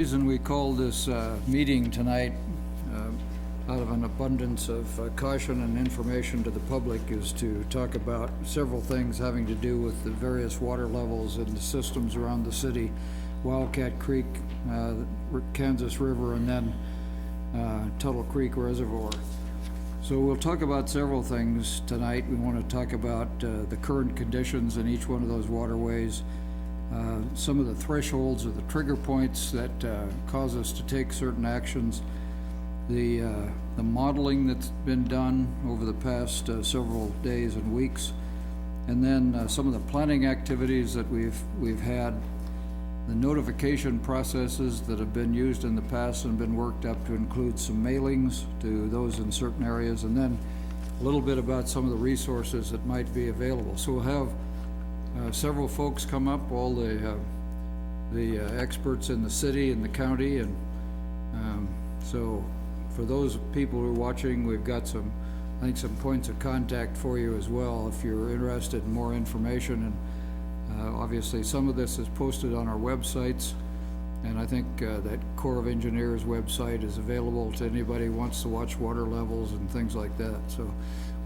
The reason we called this meeting tonight, out of an abundance of caution and information to the public, is to talk about several things having to do with the various water levels and the systems around the city, Wildcat Creek, Kansas River, and then Tuttle Creek Reservoir. So we'll talk about several things tonight. We want to talk about the current conditions in each one of those waterways, some of the thresholds or the trigger points that cause us to take certain actions, the modeling that's been done over the past several days and weeks, and then some of the planning activities that we've had, the notification processes that have been used in the past and been worked up to include some mailings to those in certain areas, and then a little bit about some of the resources that might be available. So we'll have several folks come up, all the experts in the city and the county, and so for those people who are watching, we've got some, I think, some points of contact for you as well if you're interested in more information. And obviously some of this is posted on our websites, and I think that Corps of Engineers website is available to anybody who wants to watch water levels and things like that. So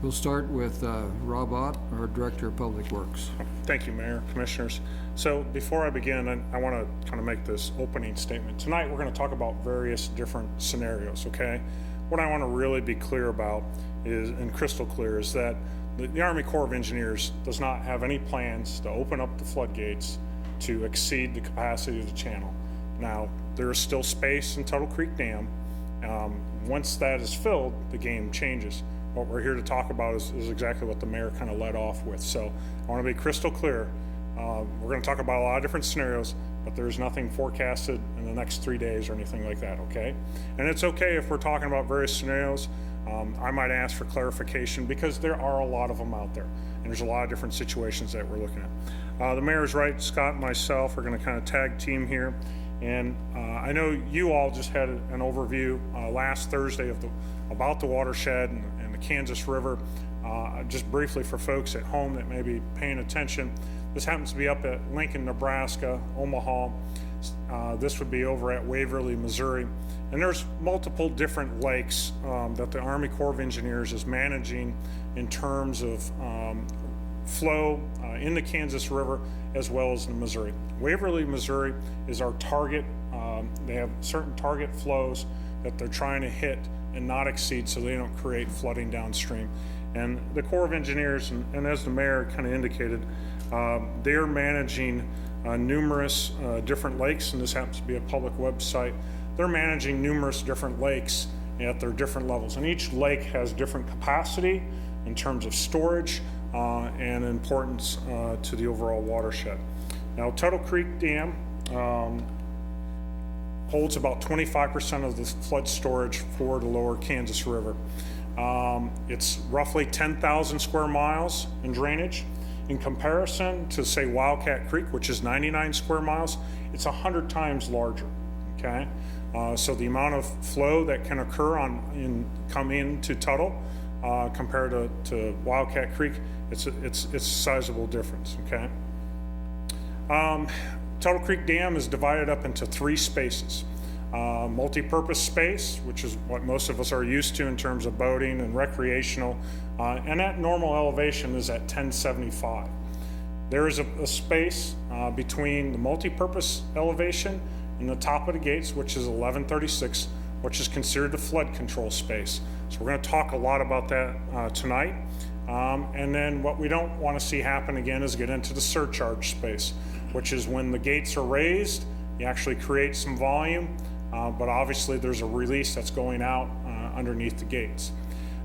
we'll start with Rob Ott, our Director of Public Works. Thank you, Mayor, Commissioners. So before I begin, I want to kind of make this opening statement. Tonight we're going to talk about various different scenarios, okay? What I want to really be clear about is, and crystal clear, is that the Army Corps of Engineers does not have any plans to open up the floodgates to exceed the capacity of the channel. Now, there is still space in Tuttle Creek Dam. Once that is filled, the game changes. What we're here to talk about is exactly what the mayor kind of led off with. So I want to be crystal clear. We're going to talk about a lot of different scenarios, but there's nothing forecasted in the next 3 days or anything like that, okay? And it's okay if we're talking about various scenarios. I might ask for clarification because there are a lot of them out there, and there's a lot of different situations that we're looking at. The mayor's right, Scott and myself are going to kind of tag team here. And I know you all just had an overview last Thursday about the watershed and the Kansas River. Just briefly for folks at home that may be paying attention, this happens to be up at Lincoln, Nebraska, Omaha. This would be over at Waverly, Missouri. And there's multiple different lakes that the Army Corps of Engineers is managing in terms of flow in the Kansas River as well as in Missouri. Waverly, Missouri is our target. They have certain target flows that they're trying to hit and not exceed so they don't create flooding downstream. And the Corps of Engineers, and as the mayor kind of indicated, they're managing numerous different lakes, and this happens to be a public website. They're managing numerous different lakes at their different levels, and each lake has different capacity in terms of storage and importance to the overall watershed. Now, Tuttle Creek Dam holds about 25% of the flood storage for the lower Kansas River. It's roughly 10,000 square miles in drainage. In comparison to, say, Wildcat Creek, which is 99 square miles, it's 100 times larger, okay? So the amount of flow that can occur come into Tuttle compared to Wildcat Creek, it's a sizable difference, okay? Tuttle Creek Dam is divided up into 3 spaces. Multi-purpose space, which is what most of us are used to in terms of boating and recreational, and that normal elevation is at 1075. There is a space between the multi-purpose elevation and the top of the gates, which is 1136, which is considered the flood control space. So we're going to talk a lot about that tonight. And then what we don't want to see happen again is get into the surcharge space, which is when the gates are raised, you actually create some volume, but obviously there's a release that's going out underneath the gates.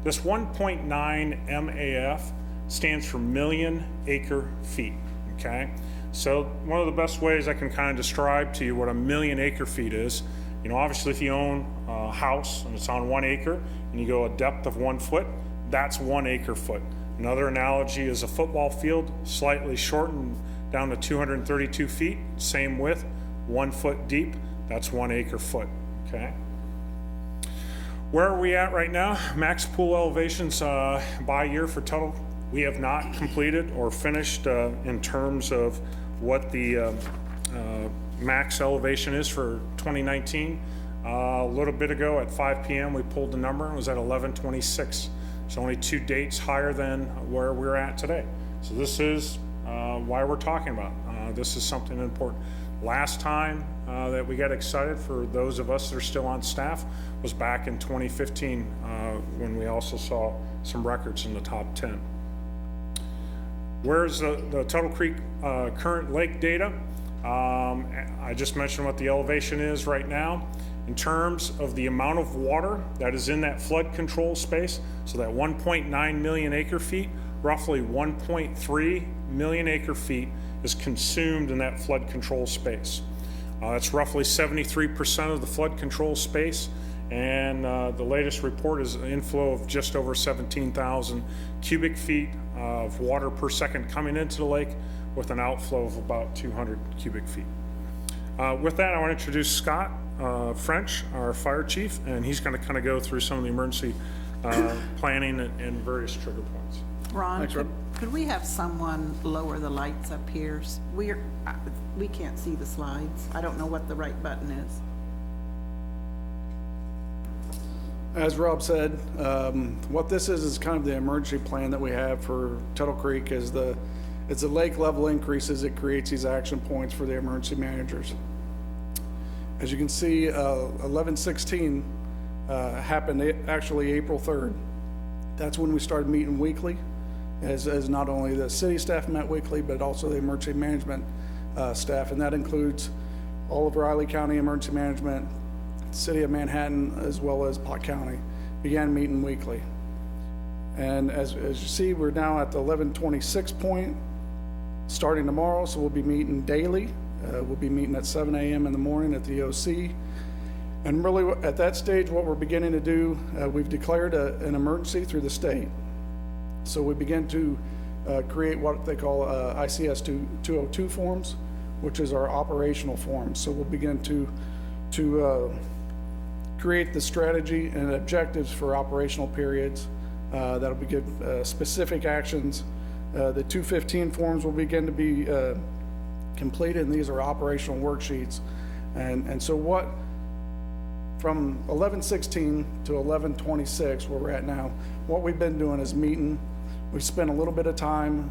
This 1.9 MAF stands for million acre feet, okay? So one of the best ways I can kind of describe to you what a million acre feet is, you know, obviously if you own a house and it's on 1 acre and you go a depth of 1 foot, that's 1 acre foot. Another analogy is a football field, slightly shortened down to 232 feet, same width, 1 foot deep, that's 1 acre foot, okay? Where are we at right now? Max pool elevations by year for Tuttle. We have not completed or finished in terms of what the max elevation is for 2019. A little bit ago at 5 p.m. we pulled the number and it was at 1126. It's only 2 dates higher than where we're at today. So this is why we're talking about. This is something important. Last time that we got excited, for those of us that are still on staff, was back in 2015 when we also saw some records in the top 10. Where's the Tuttle Creek current lake data? I just mentioned what the elevation is right now. In terms of the amount of water that is in that flood control space, so that 1.9 million acre feet, roughly 1.3 million acre feet is consumed in that flood control space. That's roughly 73% of the flood control space, and the latest report is an inflow of just over 17,000 cubic feet of water per second coming into the lake, with an outflow of about 200 cubic feet. With that, I want to introduce Scott French, our fire chief, and he's going to kind of go through some of the emergency planning and various trigger points. Ron, Thanks, Rob. could we have someone lower the lights up here? We can't see the slides. I don't know what the right button is. As Rob said, what this is kind of the emergency plan that we have for Tuttle Creek. It's the lake level increases. It creates these action points for the emergency managers. As you can see, 11/16 happened actually April 3rd. That's when we started meeting weekly, as not only the city staff met weekly, but also the emergency management staff, and that includes all of Riley County Emergency Management, City of Manhattan, as well as Pot County, began meeting weekly. And as you see, we're now at the 11/26 point, starting tomorrow, so we'll be meeting daily. We'll be meeting at 7 a.m. in the morning at the OC. And really, at that stage, what we're beginning to do, we've declared an emergency through the state. So we begin to create what they call ICS 202 forms, which is our operational forms. So we'll begin to create the strategy and objectives for operational periods. That'll be give specific actions. The 215 forms will begin to be completed, and these are operational worksheets. And so what, from 11/16 to 11/26, where we're at now, what we've been doing is meeting. We've spent a little bit of time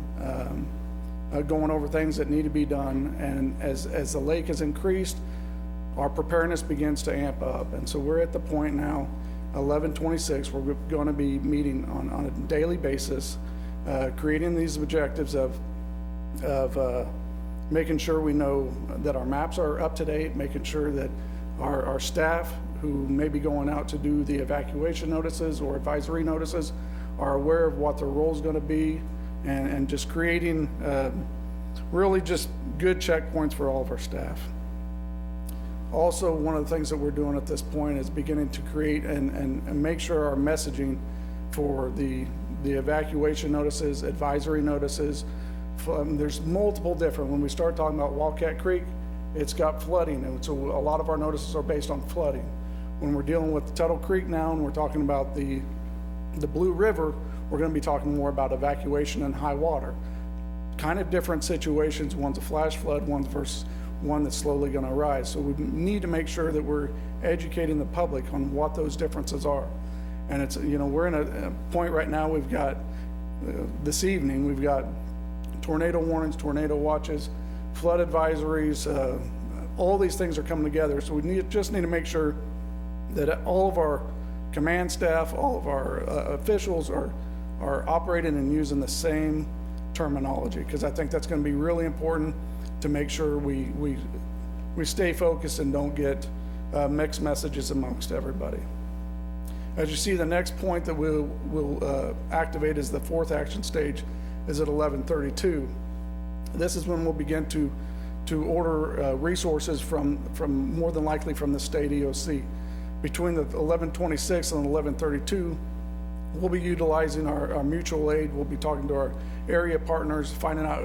going over things that need to be done, and as the lake has increased, our preparedness begins to amp up. And so we're at the point now, 11/26, we're going to be meeting on a daily basis, creating these objectives of making sure we know that our maps are up to date, making sure that our staff who may be going out to do the evacuation notices or advisory notices are aware of what their role is going to be, and just creating really just good checkpoints for all of our staff. Also, one of the things that we're doing at this point is beginning to create and make sure our messaging for the evacuation notices, advisory notices, there's multiple different. When we start talking about Wildcat Creek, it's got flooding, and so a lot of our notices are based on flooding. When we're dealing with Tuttle Creek now, and we're talking about the Blue River, we're going to be talking more about evacuation and high water. Kind of different situations. One's a flash flood, one's versus one that's slowly going to rise. So we need to make sure that we're educating the public on what those differences are. And it's, we're in a point right now, we've got, this evening, we've got tornado warnings, tornado watches, flood advisories, all these things are coming together. So we just need to make sure that all of our command staff, all of our officials are operating and using the same terminology, because I think that's going to be really important to make sure we stay focused and don't get mixed messages amongst everybody. As you see, the next point that we'll activate is the fourth action stage is at 11/32. This is when we'll begin to order resources from more than likely from the state EOC. Between the 11/26 and 11/32, we'll be utilizing our mutual aid. We'll be talking to our area partners, finding out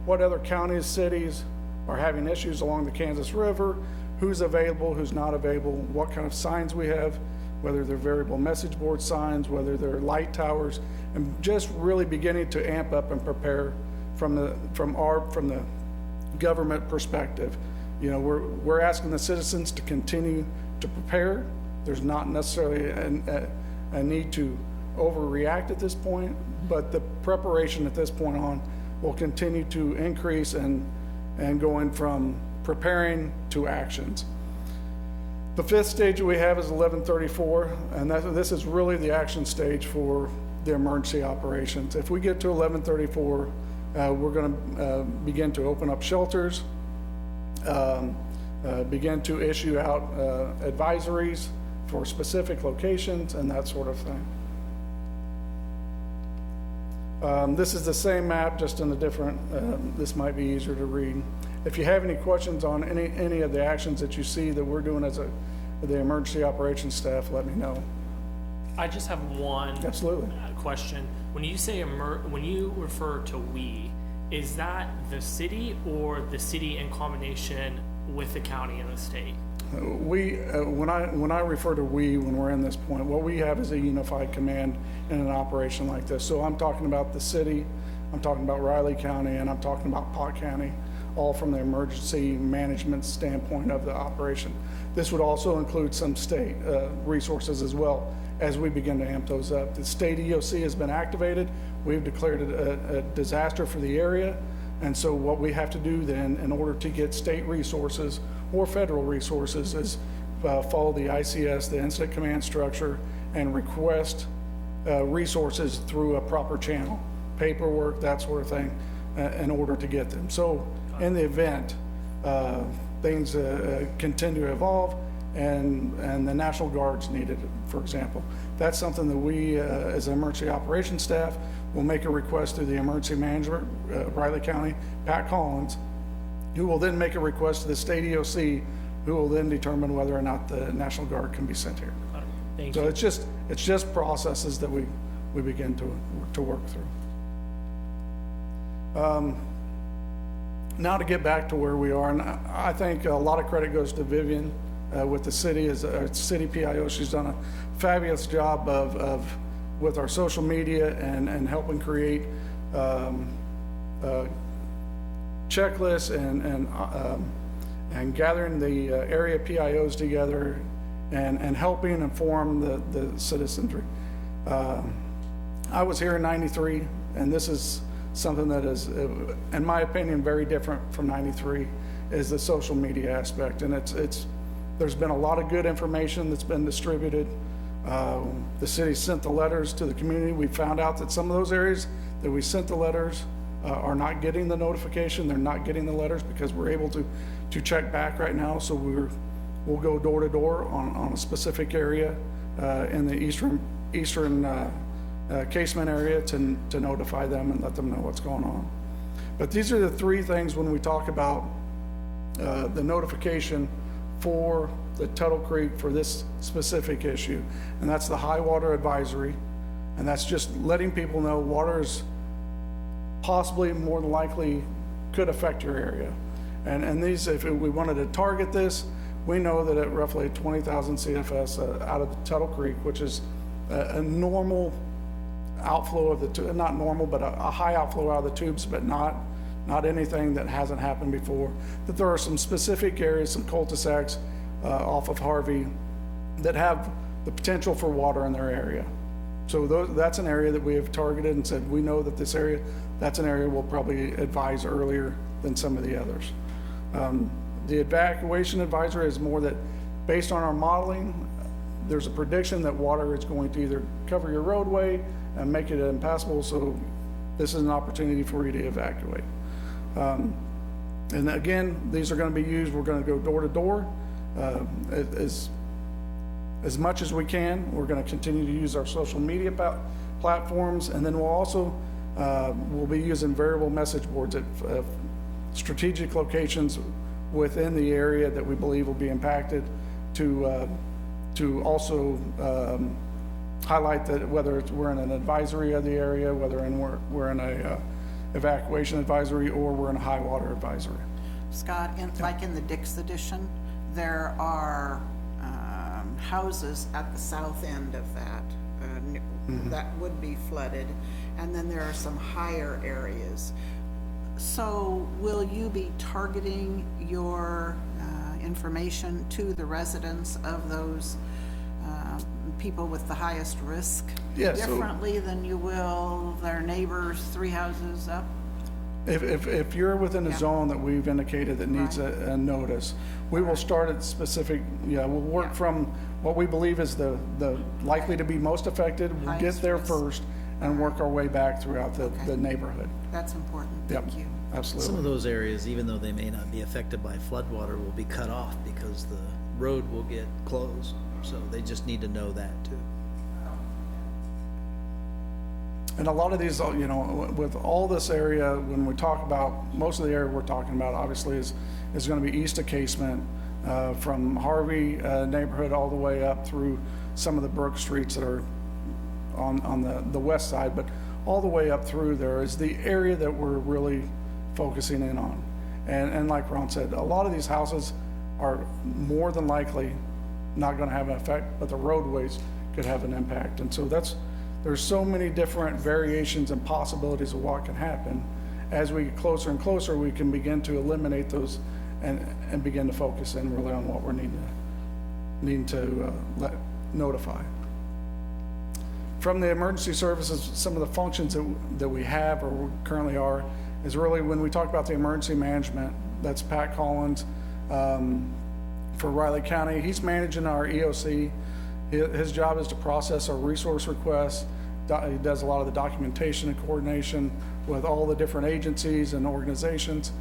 what other counties, cities are having issues along the Kansas River, who's available, who's not available, what kind of signs we have, whether they're variable message board signs, whether they're light towers, and just really beginning to amp up and prepare from the government perspective. You know, we're asking the citizens to continue to prepare. There's not necessarily a need to overreact at this point, but the preparation at this point on will continue to increase and going from preparing to actions. The fifth stage that we have is 1134, and this is really the action stage for the emergency operations. If we get to 1134, we're going to begin to open up shelters, begin to issue out advisories for specific locations and that sort of thing. This is the same map, just in a different, this might be easier to read. If you have any questions on any of the actions that you see that we're doing as the emergency operations staff, let me know. I just have one Absolutely. question. When you say when you refer to we, is that the city or the city in combination with the county and the state? When I refer to we, when we're in this point, what we have is a unified command in an operation like this. So I'm talking about the city, I'm talking about Riley County, and I'm talking about Pot County, all from the emergency management standpoint of the operation. This would also include some state resources as well as we begin to amp those up. The state EOC has been activated. We've declared it a disaster for the area. And so what we have to do then in order to get state resources or federal resources is follow the ICS, the incident command structure, and request resources through a proper channel, paperwork, that sort of thing, in order to get them. So in the event things continue to evolve and the National Guard's needed, for example, that's something that we as an emergency operations staff will make a request through the emergency manager, Riley County, Pat Collins, who will then make a request to the state EOC, who will then determine whether or not the National Guard can be sent here. Thank So you. it's just processes that we begin to work through. Now to get back to where we are, and I think a lot of credit goes to Vivian with the city as a city PIO. She's done a fabulous job of with our social media and helping create checklists and gathering the area PIOs together and helping inform the citizenry. I was here in '93, and this is something that is, in my opinion, very different from '93, is the social media aspect. And there's been a lot of good information that's been distributed. The city sent the letters to the community. We found out that some of those areas that we sent the letters are not getting the notification. They're not getting the letters because we're able to check back right now. So we'll go door to door on a specific area in the eastern casement area to notify them and let them know what's going on. But these are the three things when we talk about the notification for the Tuttle Creek for this specific issue. And that's the high water advisory. And that's just letting people know water is possibly more than likely could affect your area. And these, if we wanted to target this, we know that at roughly 20,000 CFS out of the Tuttle Creek, which is a normal outflow of the, not normal, but a high outflow out of the tubes, but not anything that hasn't happened before, that there are some specific areas, some cul-de-sacs off of Harvey that have the potential for water in their area. So that's an area that we have targeted and said, we know that this area, that's an area we'll probably advise earlier than some of the others. The evacuation advisory is more that based on our modeling, there's a prediction that water is going to either cover your roadway and make it impassable, so this is an opportunity for you to evacuate. And again, these are going to be used, we're going to go door to door as much as we can. We're going to continue to use our social media platforms, and then we'll also we'll be using variable message boards at strategic locations within the area that we believe will be impacted to also highlight that whether we're in an advisory of the area, whether we're in a evacuation advisory, or we're in a high water advisory. Scott, like in the Dix edition, there are houses at the south end of that that would be flooded, and then there are some higher areas. So will you be targeting your information to the residents of those people with the highest risk? Yes, so- Differently than you will their neighbors 3 houses up? If you're within a Yeah. zone that we've indicated that needs a notice, we will start at specific, we'll work Yeah. from what we believe is the likely to be most affected. We'll get Highest there risk. first and work our way back throughout the Okay. neighborhood. That's important, Yep, thank you. Some of absolutely. those areas, even though they may not be affected by floodwater, will be cut off because the road will get closed. So they just need to know that too. And a lot of these, with all this area, when we talk about, most of the area we're talking about obviously is going to be east of Casement, from Harvey neighborhood all the way up through some of the Brook streets that are on the west side, but all the way up through there is the area that we're really focusing in on. And like Ron said, a lot of these houses are more than likely not going to have an effect, but the roadways could have an impact. And so there's so many different variations and possibilities of what can happen. As we get closer and closer, we can begin to eliminate those and begin to focus in really on what we're needing to notify. From the emergency services, some of the functions that we have or currently are is really when we talk about the emergency management, that's Pat Collins for Riley County. He's managing our EOC. His job is to process our resource requests. He does a lot of the documentation and coordination with all the different agencies and organizations.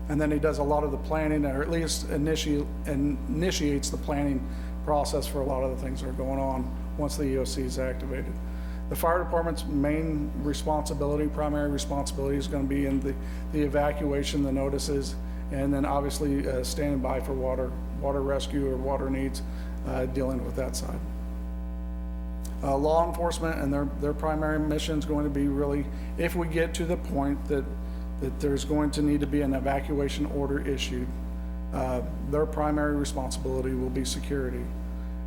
And then he does a lot of the planning, or at least initiates the planning process for a lot of the things that are going on once the EOC is activated. The fire department's main responsibility, primary responsibility, is going to be in the evacuation, the notices, and then obviously standing by for water rescue or water needs, dealing with that side. Law enforcement and their primary mission is going to be really, if we get to the point that there's going to need to be an evacuation order issued, their primary responsibility will be security.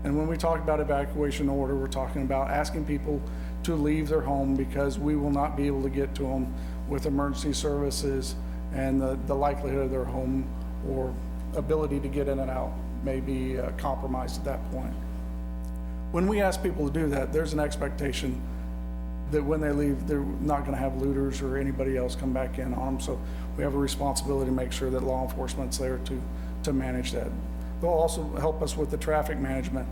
And when we talk about evacuation order, we're talking about asking people to leave their home because we will not be able to get to them with emergency services, and the likelihood of their home or ability to get in and out may be compromised at that point. When we ask people to do that, there's an expectation that when they leave, they're not going to have looters or anybody else come back in on them. So we have a responsibility to make sure that law enforcement's there to manage that. They'll also help us with the traffic management.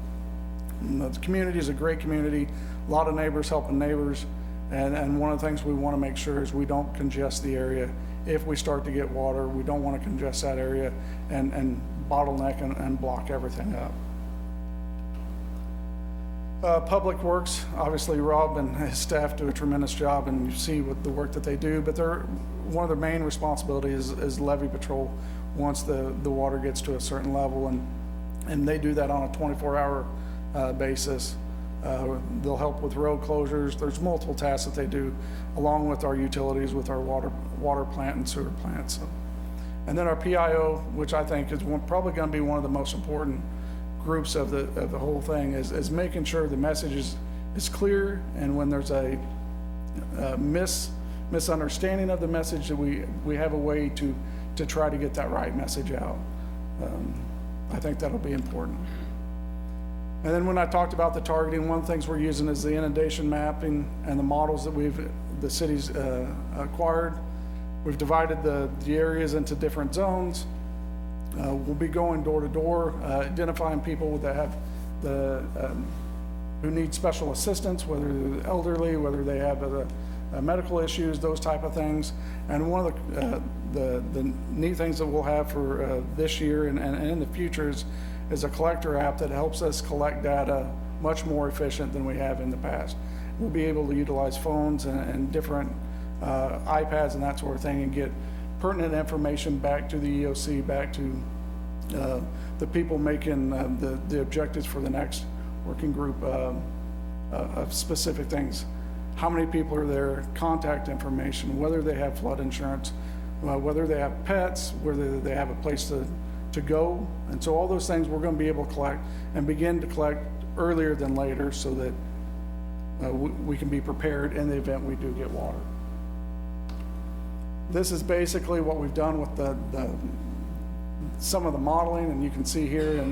The community is a great community, a lot of neighbors helping neighbors, and one of the things we want to make sure is we don't congest the area. If we start to get water, we don't want to congest that area and bottleneck and block everything up. Public Works, obviously Rob and his staff do a tremendous job, and you see what the work that they do, but one of their main responsibilities is levee patrol once the water gets to a certain level, and they do that on a 24-hour basis. They'll help with road closures. There's multiple tasks that they do along with our utilities, with our water plant and sewer plant. So. And then our PIO, which I think is probably going to be one of the most important groups of the whole thing, is making sure the message is clear, and when there's a misunderstanding of the message, that we have a way to try to get that right message out. I think that'll be important. And then when I talked about the targeting, one of the things we're using is the inundation mapping and the models that the city's acquired. We've divided the areas into different zones. We'll be going door to door, identifying people that have who need special assistance, whether they're elderly, whether they have medical issues, those type of things. And one of the neat things that we'll have for this year and in the future is a collector app that helps us collect data much more efficient than we have in the past. We'll be able to utilize phones and different iPads and that sort of thing and get pertinent information back to the EOC, back to the people making the objectives for the next working group of specific things. How many people are there, contact information, whether they have flood insurance, whether they have pets, whether they have a place to go. And so all those things we're going to be able to collect and begin to collect earlier than later so that we can be prepared in the event we do get water. This is basically what we've done with some of the modeling, and you can see here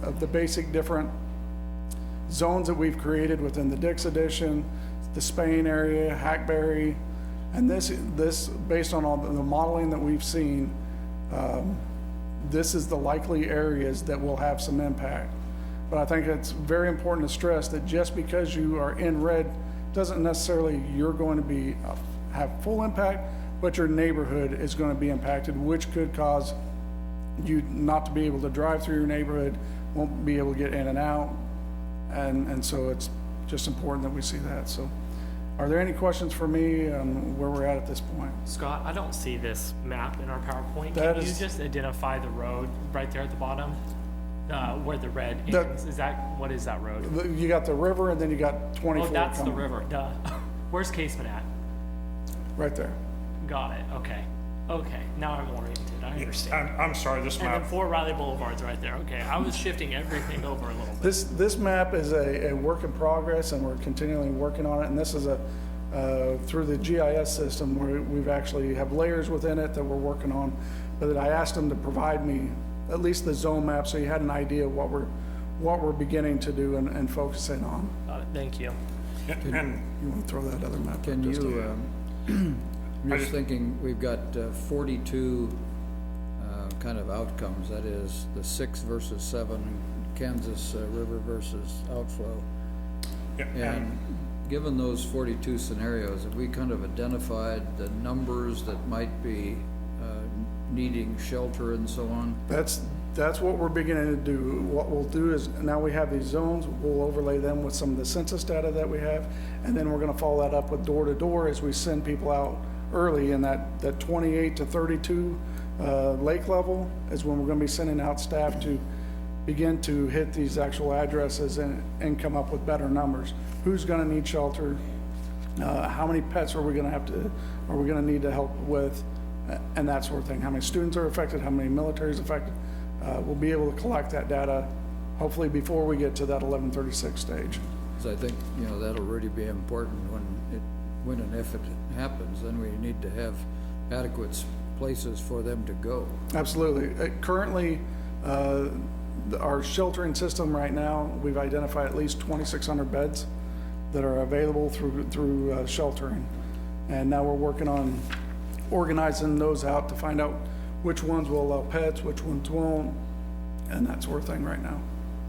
of the basic different zones that we've created within the Dix Edition, the Spain area, Hackberry, and this based on all the modeling that we've seen, this is the likely areas that will have some impact. But I think it's very important to stress that just because you are in red doesn't necessarily you're going to have full impact, but your neighborhood is going to be impacted, which could cause you not to be able to drive through your neighborhood, won't be able to get in and out. And so it's just important that we see that. So are there any questions for me on where we're at this point? Scott, I don't see this map in our PowerPoint. That Can you is- just identify the road right there at the bottom? Where the red ends? What is that road? You got the river and then you got 24 Oh, that's the coming. river, duh. Where's Casement at? Right there. Got it, okay. Okay, now I'm oriented, I understand. I'm sorry, this And then map, 4 Riley Boulevard's right there, okay. I was shifting everything over a little bit. This map is a work in progress, and we're continually working on it. And this is through the GIS system where we've actually have layers within it that we're working on. But I asked them to provide me at least the zone map, so you had an idea of what we're beginning to do and focus in on. Got it, thank you. and You want to throw that other map? Can up just a- you, I'm just thinking, we've got 42 kind of outcomes, that is the 6 versus 7, Kansas River versus outflow. And given those 42 scenarios, have we kind of identified the numbers that might be needing shelter and so on? That's what we're beginning to do. What we'll do is, now we have these zones, we'll overlay them with some of the census data that we have, and then we're gonna follow that up with door to door as we send people out early in that 28 to 32 lake level is when we're gonna be sending out staff to begin to hit these actual addresses and come up with better numbers. Who's gonna need shelter? How many pets are we gonna need to help with? And that sort of thing. How many students are affected? How many military is affected? We'll be able to collect that data hopefully before we get to that 1136 stage. Because I think, that'll really be important when and if it happens, then we need to have adequate places for them to go. Absolutely. Currently, our sheltering system right now, we've identified at least 2,600 beds that are available through sheltering. And now we're working on organizing those out to find out which ones will allow pets, which ones won't, and that sort of thing right now.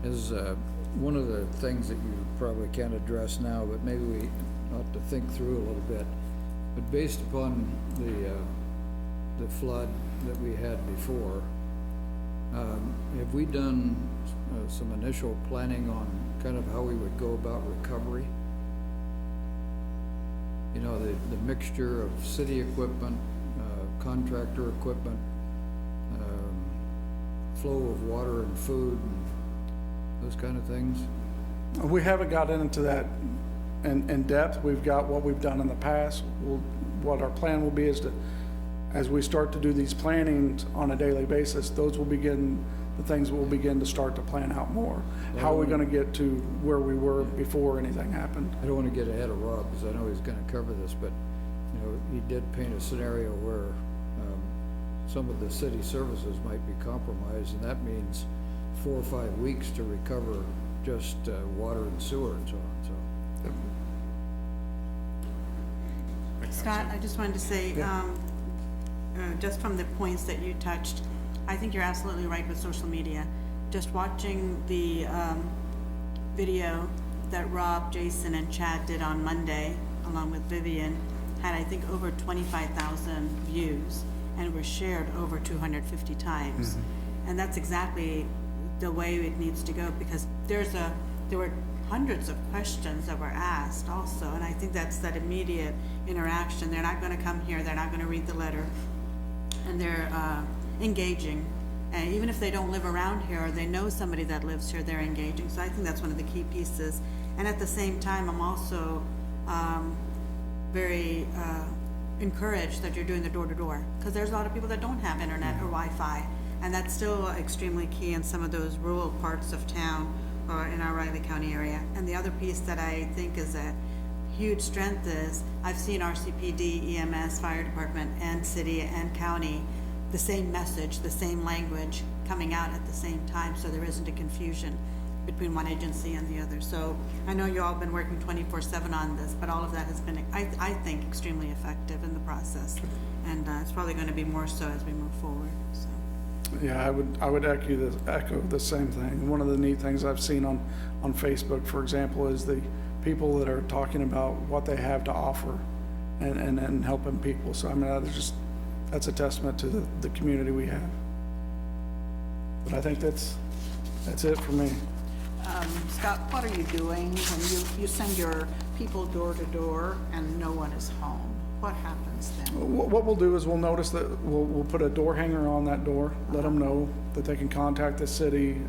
Is one of the things that you probably can't address now, but maybe we ought to think through a little bit. But based upon the flood that we had before, have we done some initial planning on kind of how we would go about recovery? The mixture of city equipment, contractor equipment, flow of water and food, and those kind of things. We haven't gotten into that in depth. We've got what we've done in the past. What our plan will be is to, as we start to do these plannings on a daily basis, those will begin, the things we'll begin to start to plan out more. How are we gonna get to where we were before anything happened? I don't want to get ahead of Rob, because I know he's going to cover this, but, he did paint a scenario where some of the city services might be compromised, and that means 4 or 5 weeks to recover just water and sewer and so on, so. Scott, I just wanted to say, just from the points that you touched, I think you're absolutely right with social media. Just watching the video that Rob, Jason, and Chad did on Monday, along with Vivian, had, I think, over 25,000 views and was shared over 250 times. And that's exactly the way it needs to go, because there were hundreds of questions that were asked also, and I think that's that immediate interaction. They're not gonna come here, they're not gonna read the letter, and they're engaging. And even if they don't live around here, or they know somebody that lives here, they're engaging. So I think that's one of the key pieces. And at the same time, I'm also very encouraged that you're doing the door-to-door, because there's a lot of people that don't have internet or Wi-Fi, and that's still extremely key in some of those rural parts of town or in our Riley County area. And the other piece that I think is a huge strength is, I've seen RCPD, EMS, fire department, and city and county, the same message, the same language coming out at the same time, so there isn't a confusion between one agency and the other. So I know you all have been working 24/7 on this, but all of that has been, I think, extremely effective in the process. And it's probably going to be more so as we move forward, so. Yeah, I would echo the same thing. One of the neat things I've seen on Facebook, for example, is the people that are talking about what they have to offer and helping people. So I mean, that's a testament to the community we have. But I think that's it for me. Scott, what are you doing when you send your people door to door and no one is home? What happens then? What we'll do is we'll notice that we'll put a door hanger on that door, let them know that they can contact the city,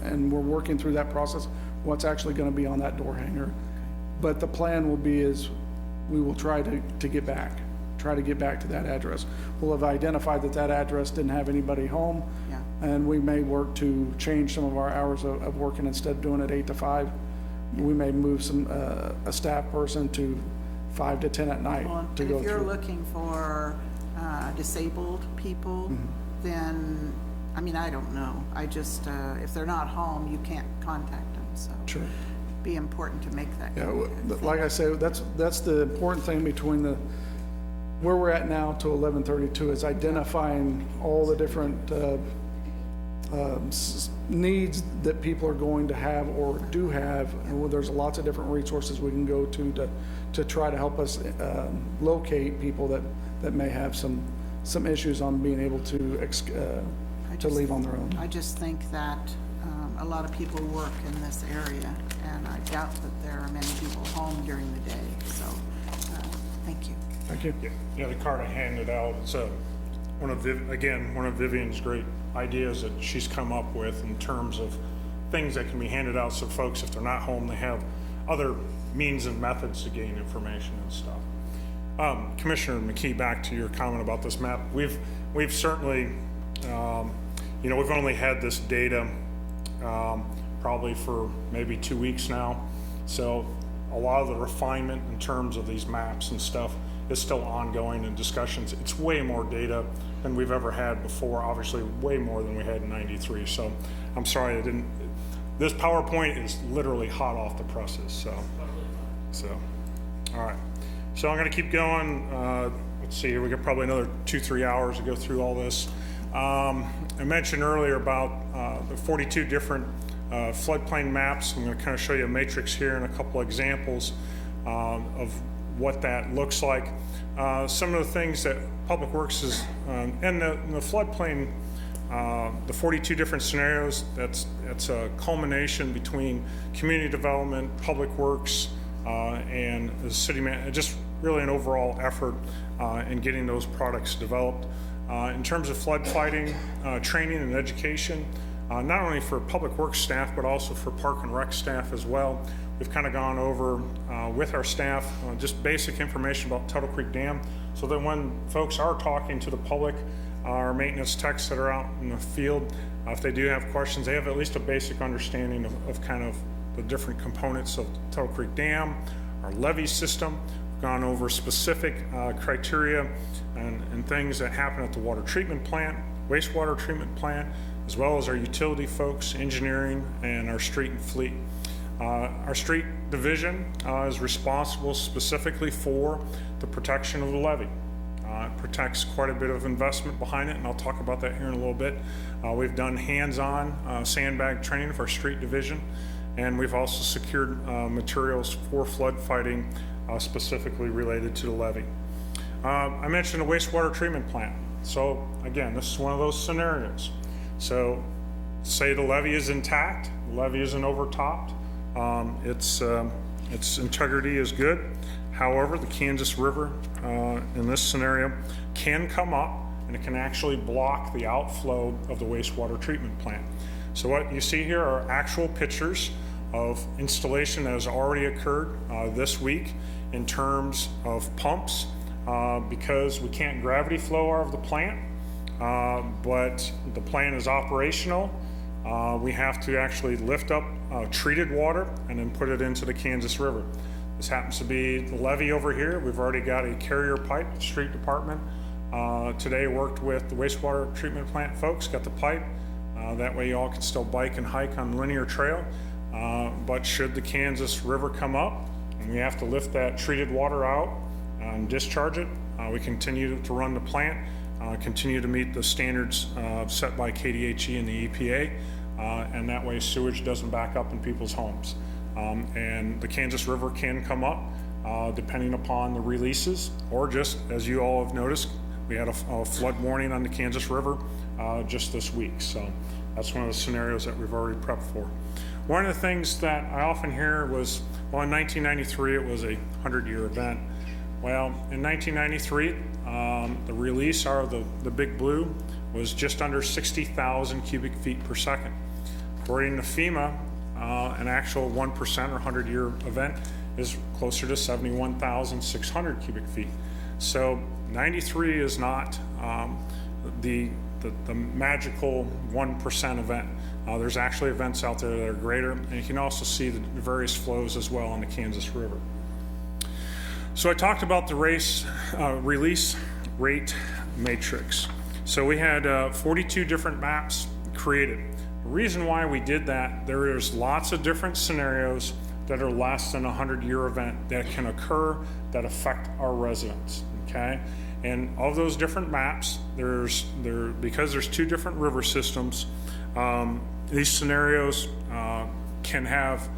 and we're working through that process, what's actually going to be on that door hanger. But the plan will be is we will try to get back to that address. We'll have identified that address didn't have anybody home, Yeah. and we may work to change some of our hours of working. Instead of doing it 8 to 5, we may move a staff person to 5 to 10 at night Well, to and go if you're through. looking for disabled people, then, I mean, I don't know. I just, if they're not home, you can't contact them, so. Sure. Be important to make that Yeah, contact. like I say, that's the important thing between where we're at now to 11:32 is identifying all the different needs that people are going to have or do have, and there's lots of different resources we can go to try to help us locate people that may have some issues on being able to leave on their own. I just think that a lot of people work in this area, and I doubt that there are many people home during the day, so, thank you. Thank you. Yeah, the card I handed out is one of Vivian's great ideas that she's come up with in terms of things that can be handed out so folks, if they're not home, they have other means and methods to gain information and stuff. Commissioner McKee, back to your comment about this map. We've certainly, we've only had this data probably for maybe 2 weeks now. So a lot of the refinement in terms of these maps and stuff is still ongoing in discussions. It's way more data than we've ever had before, obviously way more than we had in '93. So I'm sorry this PowerPoint is literally hot off the presses, so, all right. So I'm gonna keep going. Let's see here, we got probably another 2-3 hours to go through all this. I mentioned earlier about the 42 different floodplain maps. I'm gonna kind of show you a matrix here and a couple examples of what that looks like. Some of the things that Public Works is, in the floodplain, the 42 different scenarios, that's a culmination between community development, Public Works, and the city just really an overall effort in getting those products developed. In terms of flood fighting, training and education, not only for Public Works staff, but also for Park and Rec staff as well. We've kind of gone over with our staff just basic information about Tuttle Creek Dam, so that when folks are talking to the public, our maintenance techs that are out in the field, if they do have questions, they have at least a basic understanding of kind of the different components of Tuttle Creek Dam, our levee system. We've gone over specific criteria and things that happen at the water treatment plant, wastewater treatment plant, as well as our utility folks, engineering, and our street and fleet. Our street division is responsible specifically for the protection of the levee. It protects quite a bit of investment behind it, and I'll talk about that here in a little bit. We've done hands-on SANDBAG training for our street division, and we've also secured materials for flood fighting specifically related to the levee. I mentioned the wastewater treatment plant. So again, this is one of those scenarios. So say the levee is intact, the levee isn't overtopped, its integrity is good. However, the Kansas River in this scenario can come up, and it can actually block the outflow of the wastewater treatment plant. So what you see here are actual pictures of installation that has already occurred this week in terms of pumps, because we can't gravity flow out of the plant, but the plant is operational. We have to actually lift up treated water and then put it into the Kansas River. The This happens to be the levee over here. We've already got a carrier pipe, street department. Today worked with the wastewater treatment plant folks, got the pipe. That way you all can still bike and hike on linear trail. But should the Kansas River come up and we have to lift that treated water out and discharge it, we continue to run the plant, continue to meet the standards set by KDHE and the EPA, and that way sewage doesn't back up in people's homes. And the Kansas River can come up depending upon the releases, or just, as you all have noticed, we had a flood warning on the Kansas River just this week. So that's one of the scenarios that we've already prepped for. One of the things that I often hear was, well, in 1993, it was a 100-year event. Well, in 1993, the release, or the Big Blue, was just under 60,000 cubic feet per second. According to FEMA, an actual 1% or 100-year event is closer to 71,600 cubic feet. So 93 is not the magical 1% event. There's actually events out there that are greater, and you can also see the various flows as well on the Kansas River. So I talked about the release rate matrix. So we had 42 different maps created. The reason why we did that, there is lots of different scenarios that are less than a 100-year event that can occur that affect our residents, okay? And of those different maps, because there's two different river systems, these scenarios can have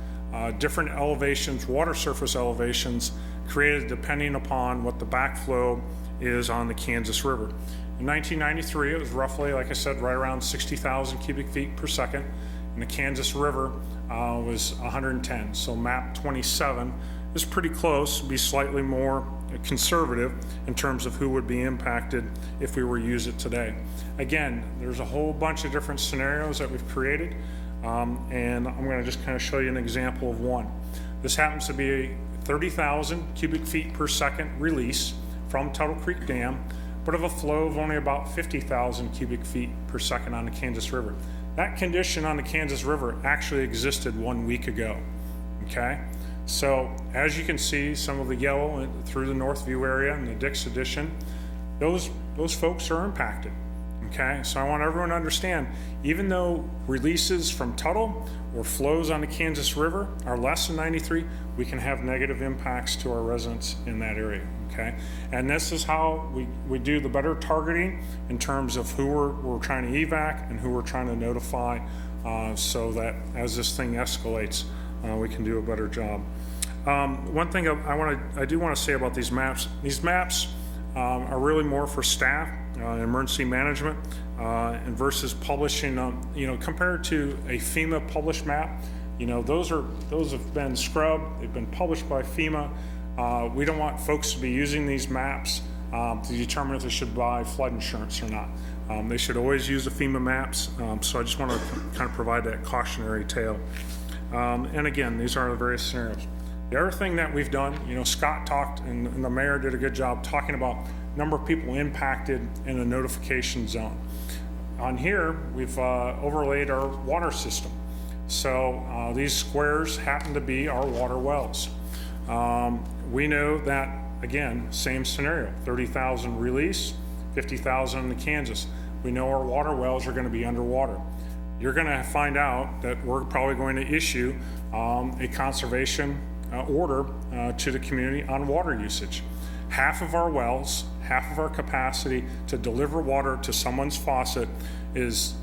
different elevations, water surface elevations, created depending upon what the backflow is on the Kansas River. In 1993, it was roughly, like I said, right around 60,000 cubic feet per second, and the Kansas River was 110. So map 27 is pretty close, be slightly more conservative in terms of who would be impacted if we were to use it today. Again, there's a whole bunch of different scenarios that we've created, and I'm going to just kind of show you an example of one. This happens to be a 30,000 cubic feet per second release from Tuttle Creek Dam, but of a flow of only about 50,000 cubic feet per second on the Kansas River. That condition on the Kansas River actually existed 1 week ago, okay? So as you can see, some of the yellow through the Northview area and the Dix Addition, those folks are impacted, okay? So I want everyone to understand, even though releases from Tuttle or flows on the Kansas River are less than 93, we can have negative impacts to our residents in that area, okay? And this is how we do the better targeting in terms of who we're trying to evac and who we're trying to notify, so that as this thing escalates, we can do a better job. One thing I do want to say about these maps are really more for staff, emergency management, and versus publishing, compared to a FEMA published map, those have been scrubbed, they've been published by FEMA. We don't want folks to be using these maps to determine if they should buy flood insurance or not. They should always use the FEMA maps, so I just want to kind of provide that cautionary tale. And again, these are the various scenarios. The other thing that we've done, Scott talked, and the mayor did a good job talking about number of people impacted in a notification zone. On here, we've overlaid our water system. So these squares happen to be our water wells. We know that, again, same scenario, 30,000 release, 50,000 in the Kansas. We know our water wells are going to be underwater. You're going to find out that we're probably going to issue a conservation order to the community on water usage. Half of our wells, half of our capacity to deliver water to someone's faucet is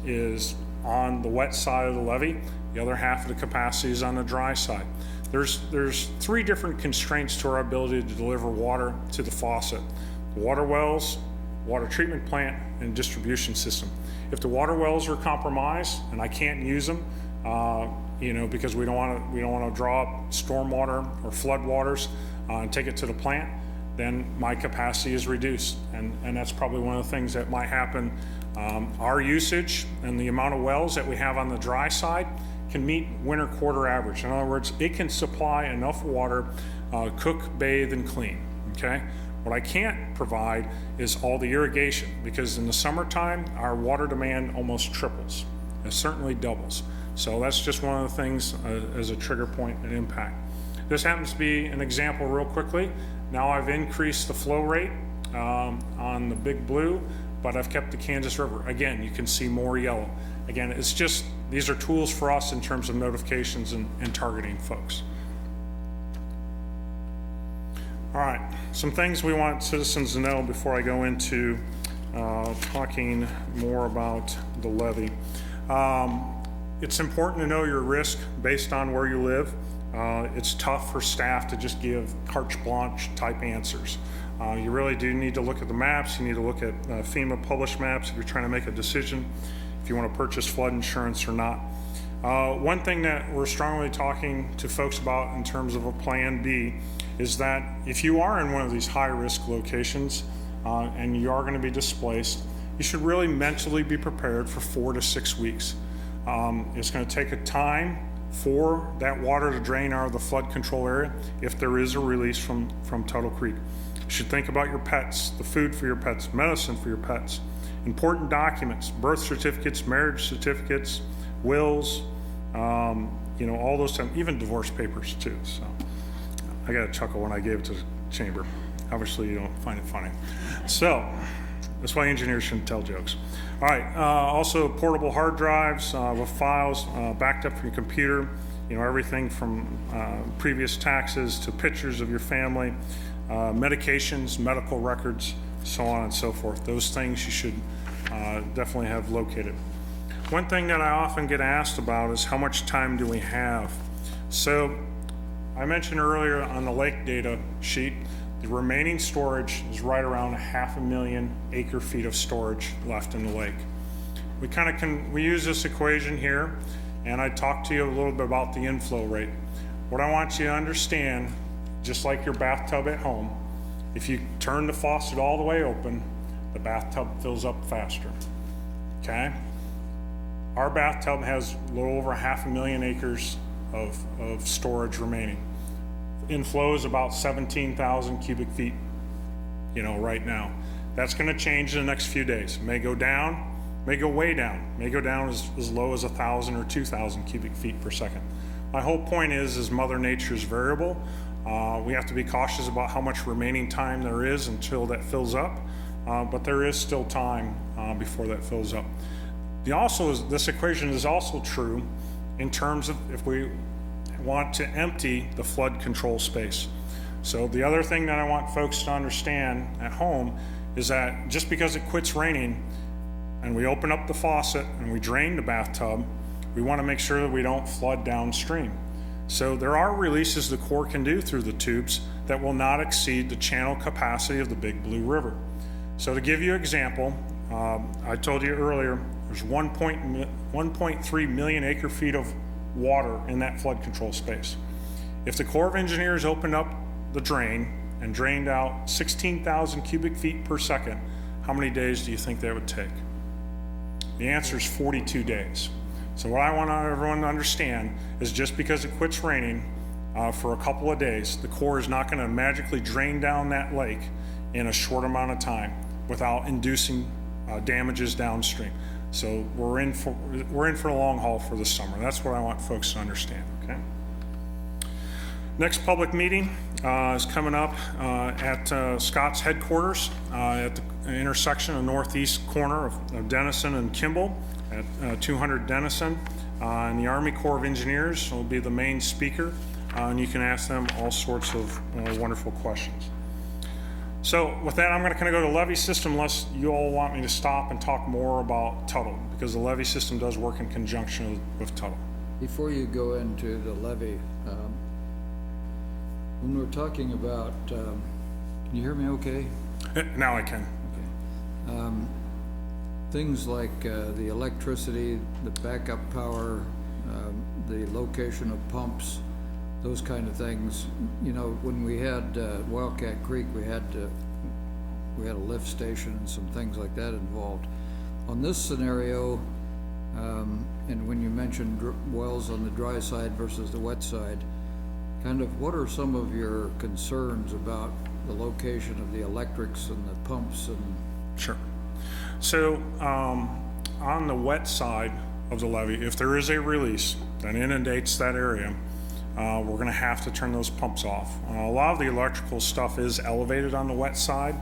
on the wet side of the levee. The other half of the capacity is on the dry side. There's three different constraints to our ability to deliver water to the faucet: the water wells, water treatment plant, and distribution system. If the water wells are compromised and I can't use them, because we don't want to draw up stormwater or flood waters and take it to the plant, then my capacity is reduced, and that's probably one of the things that might happen. Our usage and the amount of wells that we have on the dry side can meet winter quarter average. In other words, it can supply enough water, cook, bathe, and clean, okay? What I can't provide is all the irrigation, because in the summertime, our water demand almost triples. It certainly doubles. So that's just one of the things as a trigger point and impact. This happens to be an example real quickly. Now I've increased the flow rate on the Big Blue, but I've kept the Kansas River. Again, you can see more yellow. Again, it's just, these are tools for us in terms of notifications and targeting folks. All right, some things we want citizens to know before I go into talking more about the levee. It's important to know your risk based on where you live. It's tough for staff to just give carte blanche type answers. You really do need to look at the maps. You need to look at FEMA published maps if you're trying to make a decision if you want to purchase flood insurance or not. One thing that we're strongly talking to folks about in terms of a plan B is that if you are in one of these high-risk locations and you are going to be displaced, you should really mentally be prepared for 4 to 6 weeks. It's going to take a time for that water to drain out of the flood control area if there is a release from Tuttle Creek. You should think about your pets, the food for your pets, medicine for your pets, important documents, birth certificates, marriage certificates, wills, all those things, even divorce papers too. So I got a chuckle when I gave it to the chamber. Obviously you don't find it funny. So that's why engineers shouldn't tell jokes. All right, also portable hard drives with files backed up from your computer, everything from previous taxes to pictures of your family, medications, medical records, so on and so forth. Those things you should definitely have located. One thing that I often get asked about is how much time do we have? So I mentioned earlier on the lake data sheet, the remaining storage is right around 500,000 acre-feet of storage left in the lake. We use this equation here, and I talked to you a little bit about the inflow rate. What I want you to understand, just like your bathtub at home, if you turn the faucet all the way open, the bathtub fills up faster, okay? Our bathtub has a little over 500,000 acres of storage remaining. Inflow is about 17,000 cubic feet, right now. That's going to change in the next few days. It may go down, may go way down, may go down as low as 1,000 or 2,000 cubic feet per second. My whole point is Mother Nature is variable. We have to be cautious about how much remaining time there is until that fills up, but there is still time before that fills up. This equation is also true in terms of if we want to empty the flood control space. So the other thing that I want folks to understand at home is that just because it quits raining and we open up the faucet and we drain the bathtub, we want to make sure that we don't flood downstream. So there are releases the Corps can do through the tubes that will not exceed the channel capacity of the Big Blue River. So to give you an example, I told you earlier, there's 1.3 million acre feet of water in that flood control space. If the Corps of Engineers opened up the drain and drained out 16,000 cubic feet per second, how many days do you think that would take? The answer is 42 days. So what I want everyone to understand is just because it quits raining for a couple of days, the Corps is not going to magically drain down that lake in a short amount of time without inducing damages downstream. So we're in for the long haul for the summer. That's what I want folks to understand, okay? Next public meeting is coming up at Scott's headquarters at the intersection of northeast corner of Denison and Kimball at 200 Denison. And the Army Corps of Engineers will be the main speaker, and you can ask them all sorts of wonderful questions. So with that, I'm going to kind of go to the levee system unless you all want me to stop and talk more about Tuttle, because the levee system does work in conjunction with Tuttle. Before you go into the levee, when we're talking about, can you hear me okay? Now I can. Okay. Things like the electricity, the backup power, the location of pumps, those kind of things. When we had Wildcat Creek, we had a lift station and some things like that involved. On this scenario, and when you mentioned wells on the dry side versus the wet side, kind of what are some of your concerns about the location of the electrics and the pumps and? Sure. So on the wet side of the levee, if there is a release that inundates that area, we're going to have to turn those pumps off. A lot of the electrical stuff is elevated on the wet side,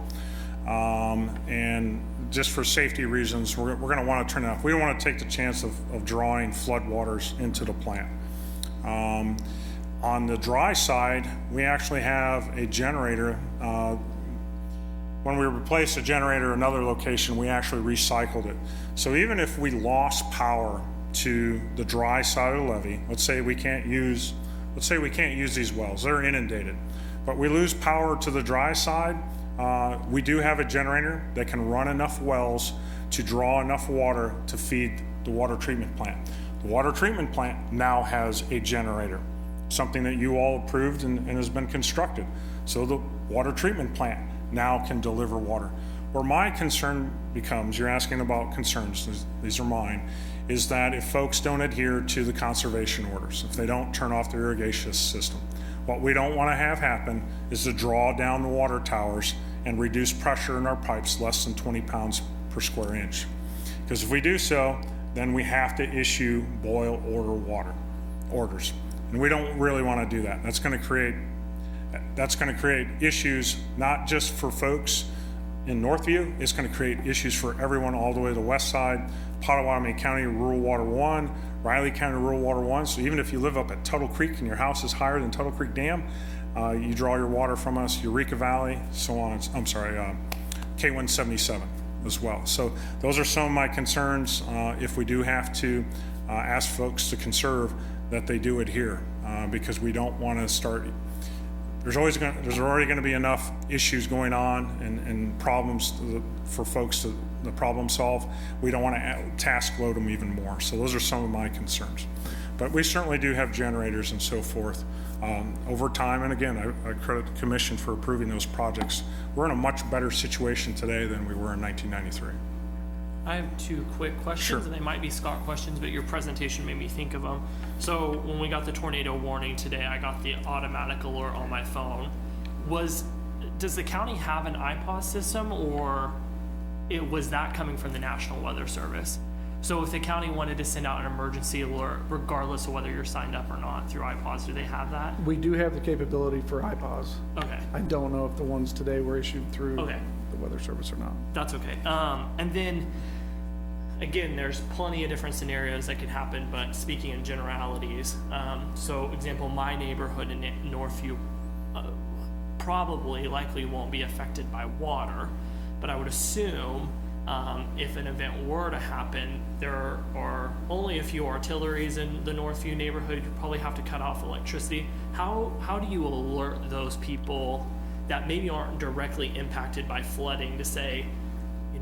and just for safety reasons, we're going to want to turn it off. We don't want to take the chance of drawing floodwaters into the plant. On the dry side, we actually have a generator. When we replaced a generator in another location, we actually recycled it. So even if we lost power to the dry side of the levee, let's say we can't use these wells, they're inundated, but we lose power to the dry side, we do have a generator that can run enough wells to draw enough water to feed the water treatment plant. The water treatment plant now has a generator, something that you all approved and has been constructed. So the water treatment plant now can deliver water. Where my concern becomes, you're asking about concerns, these are mine, is that if folks don't adhere to the conservation orders, if they don't turn off their irrigation system, what we don't want to have happen is to draw down the water towers and reduce pressure in our pipes less than 20 pounds per square inch. Because if we do so, then we have to issue boil order water orders. And we don't really want to do that. That's going to create issues not just for folks in Northview, it's going to create issues for everyone all the way to the west side, Potawatomi County Rural Water 1, Riley County Rural Water 1. So even if you live up at Tuttle Creek and your house is higher than Tuttle Creek Dam, you draw your water from us, Eureka Valley, so on. K177 as well. So those are some of my concerns. If we do have to ask folks to conserve, that they do adhere, because we don't want to start. There's already going to be enough issues going on and problems for folks to the problem solve. We don't want to task load them even more. So those are some of my concerns. But we certainly do have generators and so forth over time. And again, I credit the commission for approving those projects. We're in a much better situation today than we were in 1993. I have two quick questions, Sure. and they might be Scott questions, but your presentation made me think of them. So when we got the tornado warning today, I got the automatic alert on my phone. Does the county have an IPAWS system, or was that coming from the National Weather Service? So if the county wanted to send out an emergency alert, regardless of whether you're signed up or not through IPAWS, do they have that? We do have the capability for IPAWS. Okay, I don't know if the ones today were issued through Okay. the Weather Service or not. that's okay. And then, again, there's plenty of different scenarios that could happen, but speaking in generalities, so example, my neighborhood in Northview likely won't be affected by water, but I would assume if an event were to happen, there are only a few artilleries in the Northview neighborhood. You probably have to cut off electricity. How do you alert those people that maybe aren't directly impacted by flooding to say,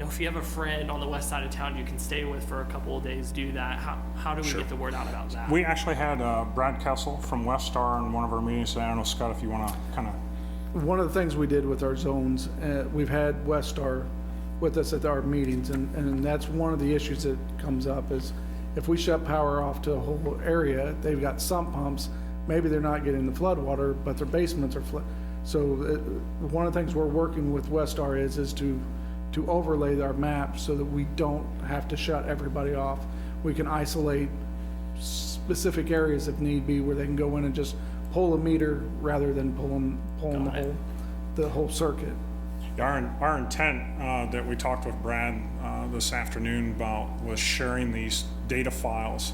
if you have a friend on the west side of town you can stay with for a couple of days, do that? How do we get the word out about that? We actually had Brad Kessel from West Star in one of our meetings today. I don't know, Scott, if you want to kind of. One of the things we did with our zones, we've had West Star with us at our meetings, and that's one of the issues that comes up is if we shut power off to a whole area, they've got sump pumps, maybe they're not getting the flood water, but their basements are flood. So one of the things we're working with West Star is to overlay our maps so that we don't have to shut everybody off. We can isolate specific areas if need be where they can go in and just pull a meter rather than pulling the whole circuit. Our intent that we talked with Brad this afternoon about was sharing these data files.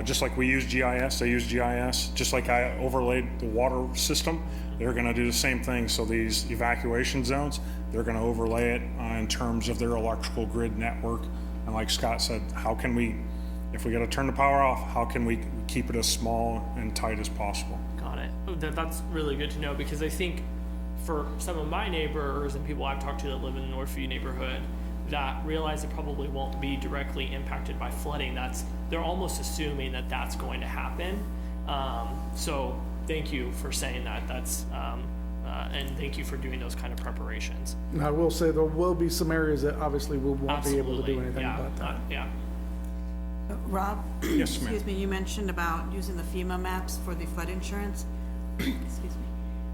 Just like we use GIS, they use GIS. Just like I overlaid the water system, they're going to do the same thing. So these evacuation zones, they're going to overlay it in terms of their electrical grid network. And like Scott said, how can we, if we got to turn the power off, how can we keep it as small and tight as possible? Got it. That's really good to know, because I think for some of my neighbors and people I've talked to that live in the Northview neighborhood that realize it probably won't be directly impacted by flooding, they're almost assuming that that's going to happen. So thank you for saying that. And thank you for doing those kind of preparations. And I will say there will be some areas that obviously we won't be able to do Absolutely. anything Yeah, about that. yeah. Rob? Yes, ma'am. Excuse me, you mentioned about using the FEMA maps for the flood insurance. Excuse me.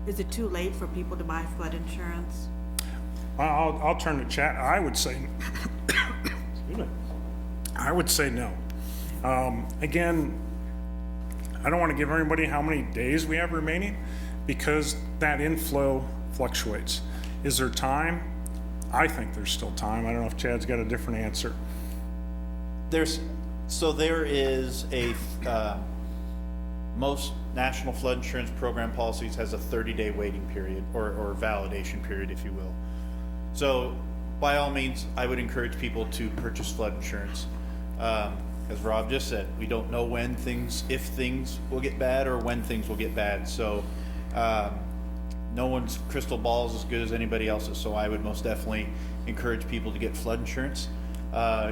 Is it too late for people to buy flood insurance? I'll turn to chat. I would say, excuse me. I would say no. Again, I don't want to give everybody how many days we have remaining because that inflow fluctuates. Is there time? I think there's still time. I don't know if Chad's got a different answer. There is a, most national flood insurance program policies has a 30-day waiting period or validation period, if you will. So by all means, I would encourage people to purchase flood insurance. As Rob just said, we don't know if things will get bad or when things will get bad. So no one's crystal ball is as good as anybody else's. So I would most definitely encourage people to get flood insurance.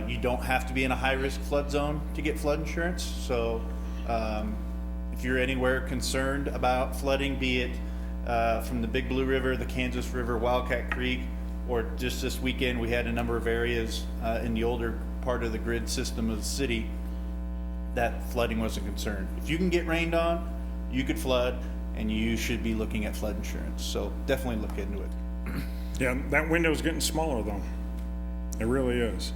You don't have to be in a high-risk flood zone to get flood insurance. So if you're anywhere concerned about flooding, be it from the Big Blue River, the Kansas River, Wildcat Creek, or just this weekend we had a number of areas in the older part of the grid system of the city that flooding was a concern. If you can get rained on, you could flood, and you should be looking at flood insurance. So definitely look into it. Yeah, that window's getting smaller though. It really is.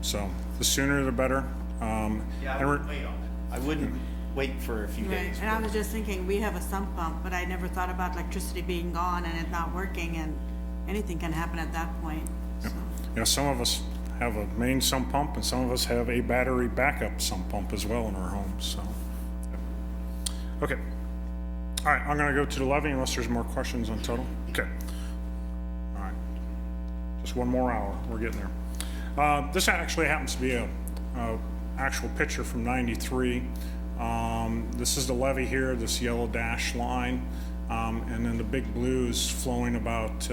So the sooner the better. Yeah, I wouldn't wait on it. I wouldn't wait for a few Right, days. and I was just thinking, we have a sump pump, but I never thought about electricity being gone and it not working, and anything can happen at that point, so. Yeah, some of us have a main sump pump and some of us have a battery backup sump pump as well in our homes, so. Okay. All right, I'm gonna go to the levee unless there's more questions on Tuttle. Okay. All right. Just one more hour, we're getting there. This actually happens to be a actual picture from '93. This is the levee here, this yellow dash line, and then the Big Blue is flowing about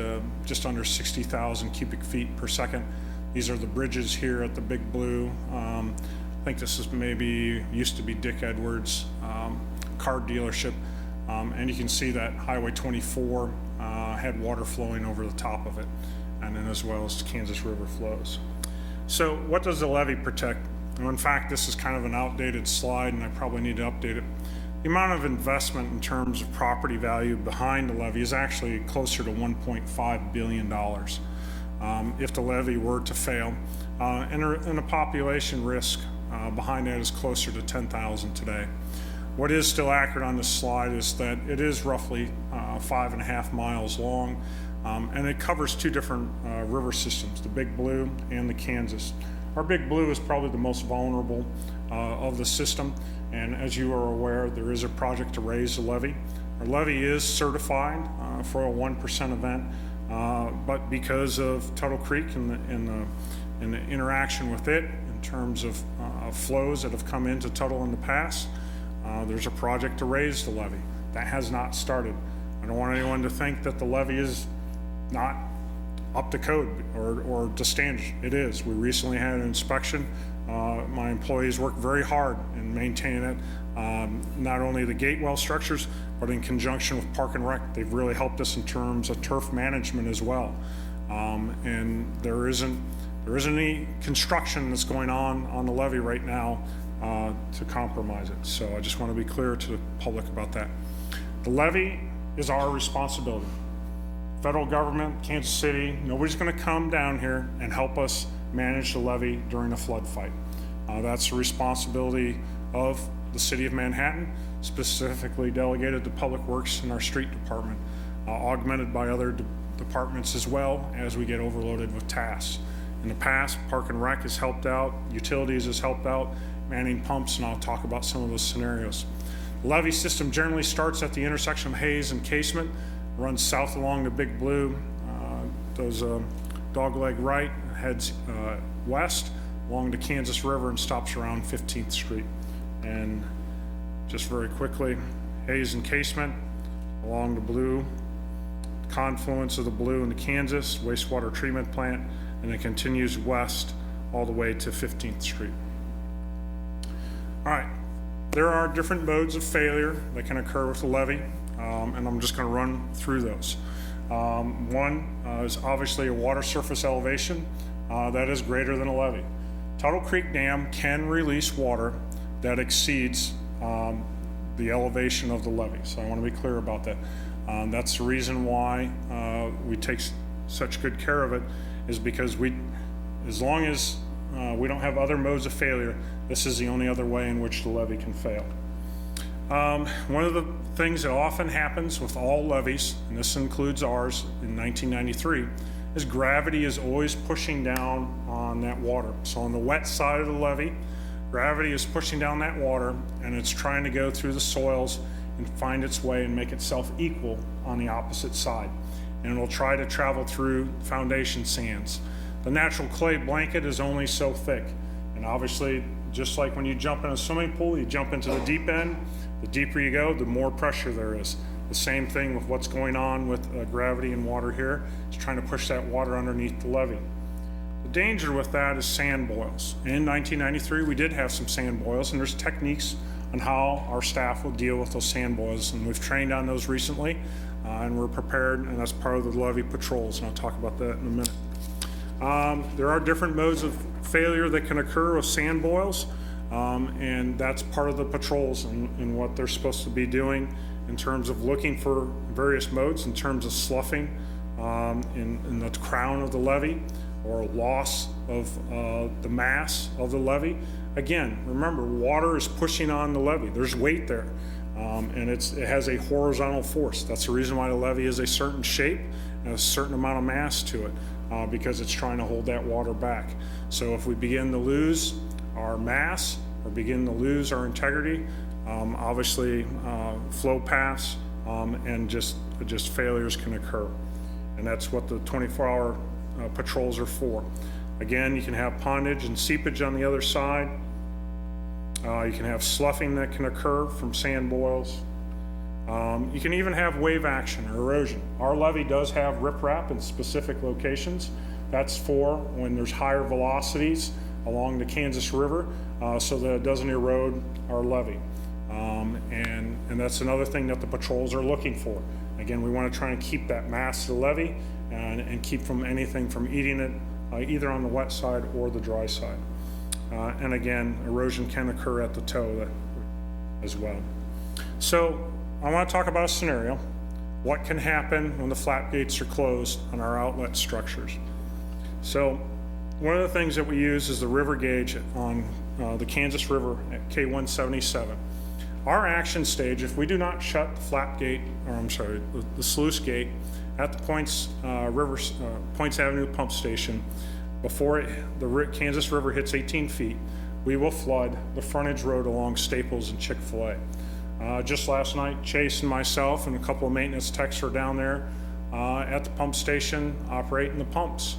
just under 60,000 cubic feet per second. These are the bridges here at the Big Blue. I think this is maybe used to be Dick Edwards car dealership, and you can see that Highway 24 had water flowing over the top of it, and then as well as the Kansas River flows. So what does the levee protect? Well, in fact, this is kind of an outdated slide and I probably need to update it. The amount of investment in terms of property value behind the levee is actually closer to $1.5 billion if the levee were to fail. And the population risk behind that is closer to 10,000 today. What is still accurate on this slide is that it is roughly 5.5 miles long, and it covers two different river systems, the Big Blue and the Kansas. Our Big Blue is probably the most vulnerable of the system, and as you are aware, there is a project to raise the levee. Our levee is certified for a 1% event, but because of Tuttle Creek and the interaction with it in terms of flows that have come into Tuttle in the past, there's a project to raise the levee. That has not started. I don't want anyone to think that the levee is not up to code or to standard. It is. We recently had an inspection. My employees worked very hard in maintaining it, not only the gate well structures, but in conjunction with Park and Rec. They've really helped us in terms of turf management as well. And there isn't any construction that's going on the levee right now to compromise it. So I just want to be clear to the public about that. The levee is our responsibility. Federal government, Kansas City, nobody's going to come down here and help us manage the levee during a flood fight. That's the responsibility of the city of Manhattan, specifically delegated to Public Works and our street department, augmented by other departments as well as we get overloaded with tasks. In the past, Park and Rec has helped out, utilities has helped out, manning pumps, and I'll talk about some of those scenarios. The levee system generally starts at the intersection of Hayes and Casement, runs south along the Big Blue, does a dogleg right, heads west along the Kansas River and stops around 15th Street. And just very quickly, Hayes and Casement along the Blue, confluence of the Blue and the Kansas wastewater treatment plant, and it continues west all the way to 15th Street. All right, there are different modes of failure that can occur with the levee. And I'm just going to run through those. One is obviously a water surface elevation that is greater than a levee. Tuttle Creek Dam can release water that exceeds the elevation of the levee, so I want to be clear about that. That's the reason why we take such good care of it, is because as long as we don't have other modes of failure, this is the only other way in which the levee can fail. One of the things that often happens with all levees, and this includes ours in 1993, is gravity is always pushing down on that water. So on the wet side of the levee, gravity is pushing down that water, and it's trying to go through the soils and find its way and make itself equal on the opposite side. And it'll try to travel through foundation sands. The natural clay blanket is only so thick. And obviously, just like when you jump in a swimming pool, you jump into the deep end, the deeper you go, the more pressure there is. The same thing with what's going on with gravity and water here. It's trying to push that water underneath the levee. The danger with that is sand boils. In 1993, we did have some sand boils, and there's techniques on how our staff will deal with those sand boils, and we've trained on those recently, and we're prepared, and that's part of the levee patrols, and I'll talk about that in a minute. There are different modes of failure that can occur with sand boils, and that's part of the patrols and what they're supposed to be doing in terms of looking for various modes, in terms of sloughing in the crown of the levee, or loss of the mass of the levee. Again, remember, water is pushing on the levee. There's weight there, and it has a horizontal force. That's the reason why the levee is a certain shape and a certain amount of mass to it, because it's trying to hold that water back. So if we begin to lose our mass or begin to lose our integrity, obviously flow paths and just failures can occur. And that's what the 24-hour patrols are for. Again, you can have pondage and seepage on the other side. You can have sloughing that can occur from sand boils. You can even have wave action or erosion. Our levee does have riprap in specific locations. That's for when there's higher velocities along the Kansas River, so that it doesn't erode our levee. And that's another thing that the patrols are looking for. Again, we want to try and keep that mass of the levee and keep from anything from eating it, either on the wet side or the dry side. And again, erosion can occur at the toe as well. So I want to talk about a scenario. What can happen when the flap gates are closed on our outlet structures? So one of the things that we use is the river gauge on the Kansas River at K177. Our action stage, if we do not shut the flap gate, or I'm sorry, the sluice gate at the Points Avenue pump station, before the Kansas River hits 18 feet, we will flood the frontage road along Staples and Chick-fil-A. Just last night, Chase and myself and a couple of maintenance techs were down there at the pump station operating the pumps.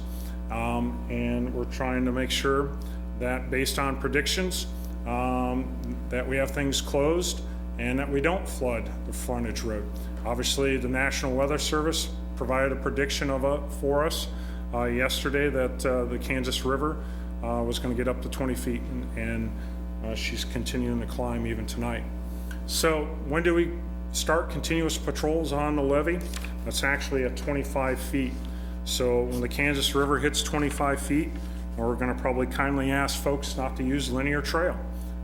And we're trying to make sure that, based on predictions, that we have things closed and that we don't flood the frontage road. Obviously, the National Weather Service provided a prediction for us yesterday that the Kansas River was going to get up to 20 feet, and she's continuing to climb even tonight. So when do we start continuous patrols on the levee? That's actually at 25 feet. So when the Kansas River hits 25 feet, we're going to probably kindly ask folks not to use linear trail.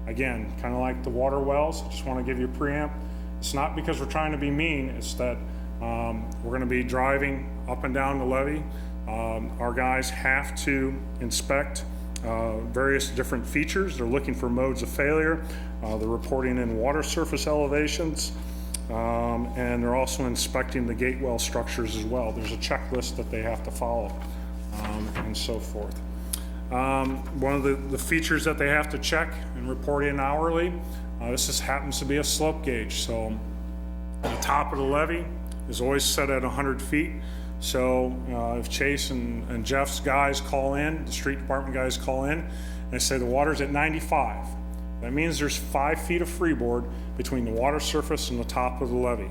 Again, kind of like the water wells, I just want to give you a preamp. It's not because we're trying to be mean, it's that we're going to be driving up and down the levee. Our guys have to inspect various different features. They're looking for modes of failure. They're reporting in water surface elevations, and they're also inspecting the gate well structures as well. There's a checklist that they have to follow, and so forth. One of the features that they have to check and report in hourly, this just happens to be a slope gauge. So the top of the levee is always set at 100 feet. So if Chase and Jeff's guys call in, the street department guys call in, and they say the water's at 95, that means there's 5 feet of freeboard between the water surface and the top of the levee.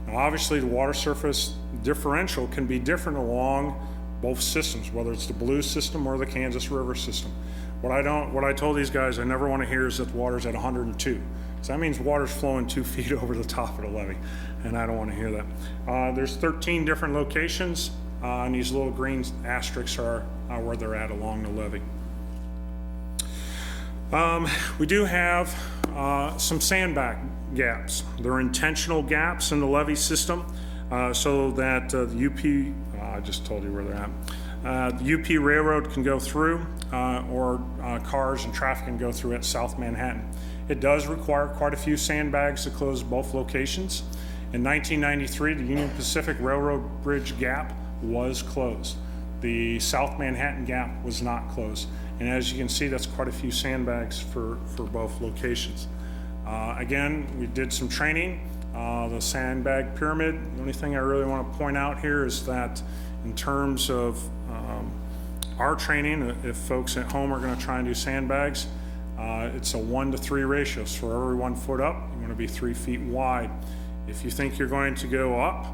Now obviously the water surface differential can be different along both systems, whether it's the Blue system or the Kansas River system. What I told these guys I never want to hear is that the water's at 102. So that means water's flowing 2 feet over the top of the levee, and I don't want to hear that. There's 13 different locations, and these little green asterisks are where they're at along the levee. We do have some sandbag gaps. They're intentional gaps in the levee system, so that the UP, I just told you where they're at. The UP Railroad can go through, or cars and traffic can go through at South Manhattan. It does require quite a few sandbags to close both locations. In 1993, the Union Pacific Railroad Bridge Gap was closed. The South Manhattan Gap was not closed. And as you can see, that's quite a few sandbags for both locations. Again, we did some training. The sandbag pyramid, the only thing I really want to point out here is that in terms of our training, if folks at home are going to try and do sandbags, it's a 1 to 3 ratio. So for every 1 foot up, you want to be 3 feet wide. If you think you're going to go up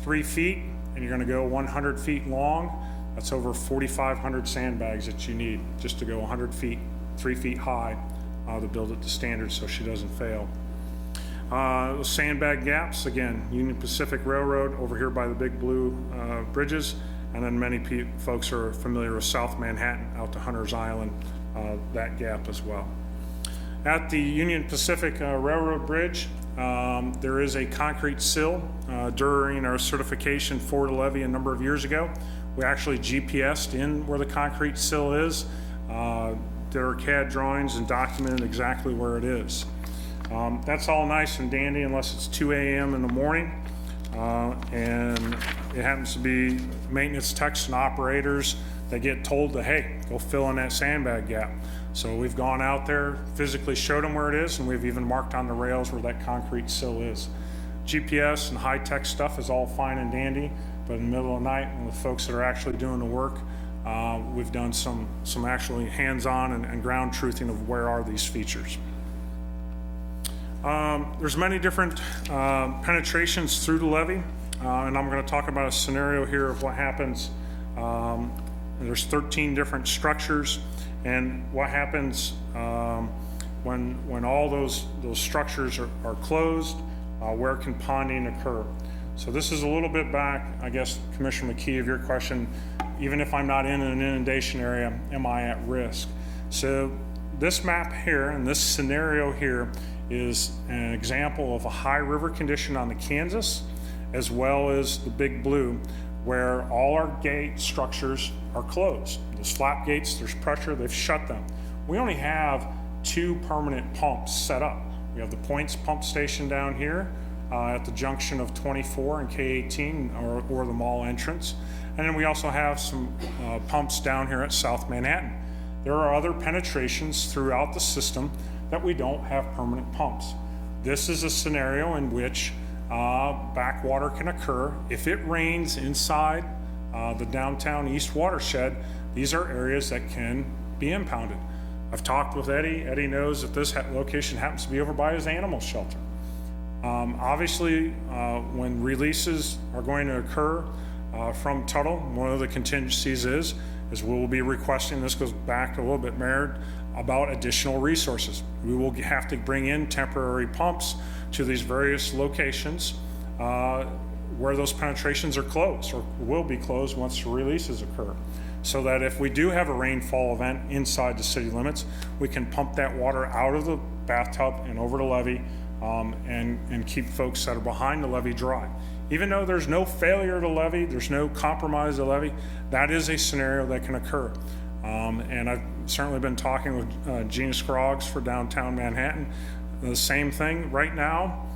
3 feet and you're going to go 100 feet long, that's over 4,500 sandbags that you need just to go 100 feet, 3 feet high to build it to standards so she doesn't fail. Sandbag gaps, again, Union Pacific Railroad over here by the big blue bridges, and then many folks are familiar with South Manhattan out to Hunter's Island, that gap as well. At the Union Pacific Railroad Bridge, there is a concrete sill. During our certification for the levee a number of years ago, we actually GPSed in where the concrete sill is. There are CAD drawings and documented exactly where it is. That's all nice and dandy unless it's 2 a.m. in the morning and it happens to be maintenance techs and operators that get told to, hey, go fill in that sandbag gap. So we've gone out there, physically showed them where it is, and we've even marked on the rails where that concrete sill is. GPS and high-tech stuff is all fine and dandy, but in the middle of the night, when the folks that are actually doing the work, we've done some actually hands-on and ground truthing of where are these features. There's many different penetrations through the levee, and I'm going to talk about a scenario here of what happens. There's 13 different structures, and what happens when all those structures are closed, where can ponding occur? So this is a little bit back, I guess, Commissioner McKee, of your question, even if I'm not in an inundation area, am I at risk? So this map here and this scenario here is an example of a high river condition on the Kansas, as well as the big blue, where all our gate structures are closed. Those flap gates, there's pressure, they've shut them. We only have 2 permanent pumps set up. We have the Points pump station down here at the junction of 24 and K18 or the mall entrance. And then we also have some pumps down here at South Manhattan. There are other penetrations throughout the system that we don't have permanent pumps. This is a scenario in which backwater can occur. If it rains inside the downtown east watershed, these are areas that can be impounded. I've talked with Eddie. Eddie knows that this location happens to be over by his animal shelter. Obviously, when releases are going to occur from Tuttle, one of the contingencies is we'll be requesting, this goes back to a little bit, Mayor, about additional resources. We will have to bring in temporary pumps to these various locations where those penetrations are closed or will be closed once the releases occur, so that if we do have a rainfall event inside the city limits, we can pump that water out of the bathtub and over the levee and keep folks that are behind the levee dry. Even though there's no failure to levee, there's no compromise to levee, that is a scenario that can occur. And I've certainly been talking with Gina Scroggs for downtown Manhattan. The same thing right now,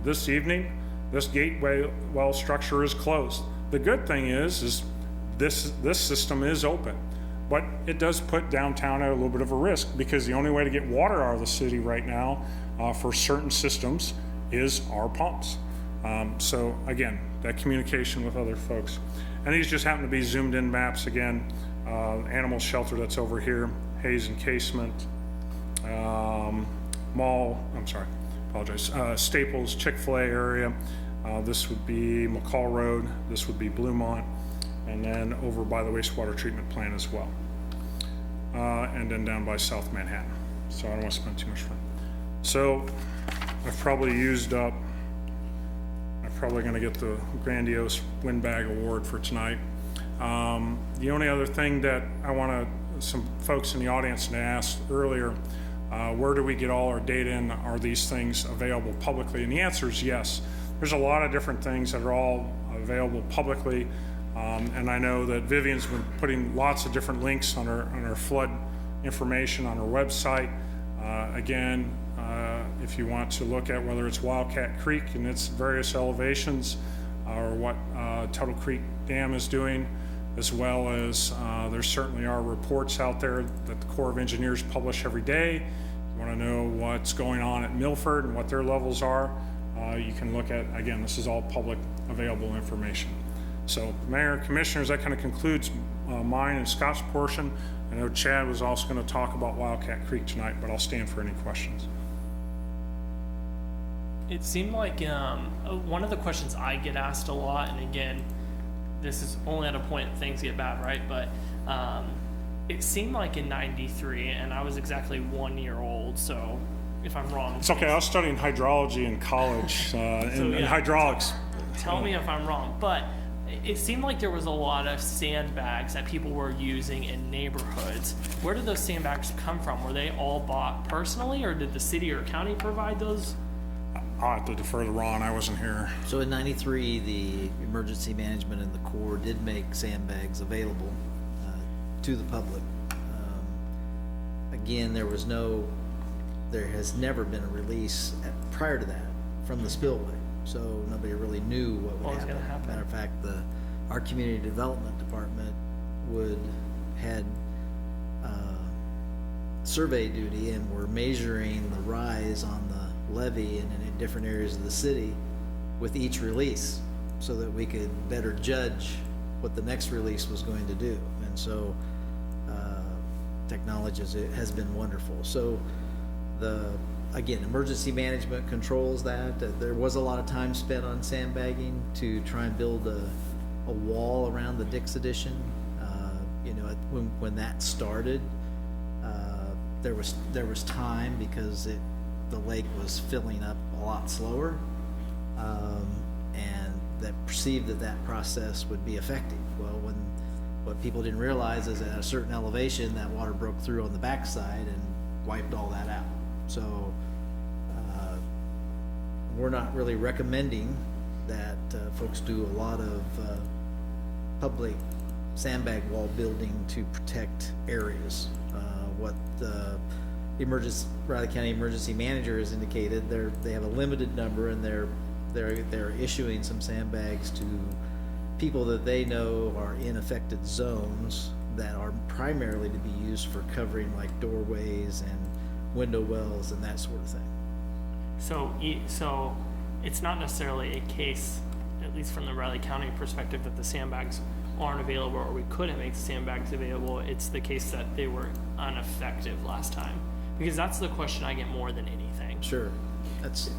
this evening, this gateway well structure is closed. The good thing is this system is open, but it does put downtown at a little bit of a risk, because the only way to get water out of the city right now for certain systems is our pumps. So again, that communication with other folks. And these just happen to be zoomed in maps again. Animal shelter that's over here, Hayes Encasement, Staples, Chick-fil-A area. This would be McCall Road, this would be Bluemont, and then over by the wastewater treatment plant as well. And then down by South Manhattan. So I don't want to spend too much time. So I've probably used up, I'm probably going to get the grandiose windbag award for tonight. The only other thing that I want some folks in the audience to ask earlier, where do we get all our data and are these things available publicly? And the answer is yes. There's a lot of different things that are all available publicly. And I know that Vivian's been putting lots of different links on our flood information on our website. Again, if you want to look at whether it's Wildcat Creek and its various elevations, or what Tuttle Creek Dam is doing, as well as there certainly are reports out there that the Corps of Engineers publish every day. You want to know what's going on at Milford and what their levels are, you can look at, again, this is all public available information. So Mayor, Commissioners, that kind of concludes mine and Scott's portion. I know Chad was also going to talk about Wildcat Creek tonight, but I'll stand for any questions. It seemed like one of the questions I get asked a lot, and again, this is only at a point things get bad, right? But it seemed like in '93, and I was exactly 1 year old, so if I'm wrong. It's okay, I was studying hydrology in college, and hydraulics. Tell me if I'm wrong, but it seemed like there was a lot of sandbags that people were using in neighborhoods. Where did those sandbags come from? Were they all bought personally, or did the city or county provide those? I'll have to defer to Ron, I wasn't here. So in '93, the emergency management and the Corps did make sandbags available to the public. Again, there has never been a release prior to that from the spillway, so nobody really knew what What was would gonna happen. happen. Matter of fact, our community development department had survey duty and were measuring the rise on the levee and in different areas of the city with each release, so that we could better judge what the next release was going to do. And so technology has been wonderful. So again, emergency management controls that. There was a lot of time spent on sandbagging to try and build a wall around the Dix addition. When that started, there was time because the lake was filling up a lot slower, and that perceived that process would be effective. Well, what people didn't realize is at a certain elevation, that water broke through on the backside and wiped all that out. So we're not really recommending that folks do a lot of public sandbag wall building to protect areas. What the Riley County Emergency Manager has indicated, they have a limited number, and they're issuing some sandbags to people that they know are in affected zones that are primarily to be used for covering like doorways and window wells and that sort of thing. So it's not necessarily a case, at least from the Riley County perspective, that the sandbags aren't available or we couldn't make the sandbags available. It's the case that they were ineffective last time, because that's the question I get more than anything. Sure, that's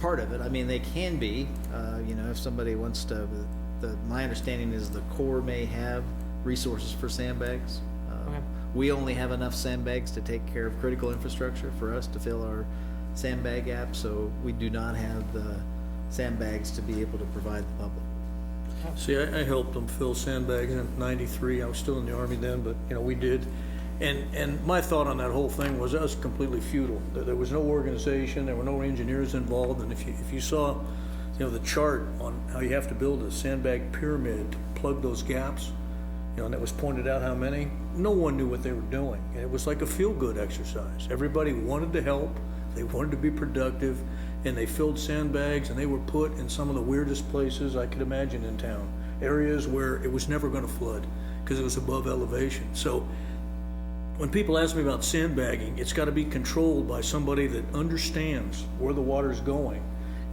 part of it. I mean, they can be, if somebody wants to. My understanding is the Corps may have resources for sandbags. Okay. We only have enough sandbags to take care of critical infrastructure for us to fill our sandbag gap, so we do not have the sandbags to be able to provide the public. See, I helped them fill sandbags in '93. I was still in the Army then, but, we did. And my thought on that whole thing was that was completely futile. There was no organization, there were no engineers involved, and if you saw, the chart on how you have to build a sandbag pyramid to plug those gaps, and that was pointed out how many, no one knew what they were doing. And it was like a feel-good exercise. Everybody wanted to help, they wanted to be productive, and they filled sandbags, and they were put in some of the weirdest places I could imagine in town. Areas where it was never gonna flood, because it was above elevation. So when people ask me about sandbagging, it's gotta be controlled by somebody that understands where the water's going,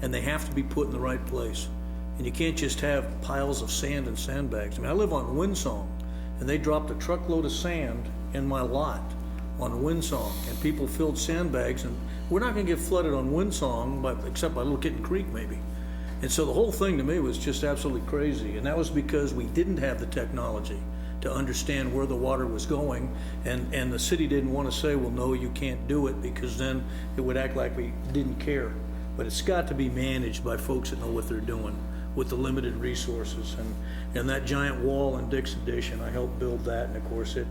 and they have to be put in the right place. And you can't just have piles of sand and sandbags. I live on Windsong, and they dropped a truckload of sand in my lot on Windsong, and people filled sandbags, and we're not gonna get flooded on Windsong, except by Little Kitten Creek maybe. And so the whole thing to me was just absolutely crazy, and that was because we didn't have the technology to understand where the water was going, and the city didn't want to say, well, no, you can't do it, because then it would act like we didn't care. But it's got to be managed by folks that know what they're doing with the limited resources. And that giant wall in Dix Addition, I helped build that, and of course it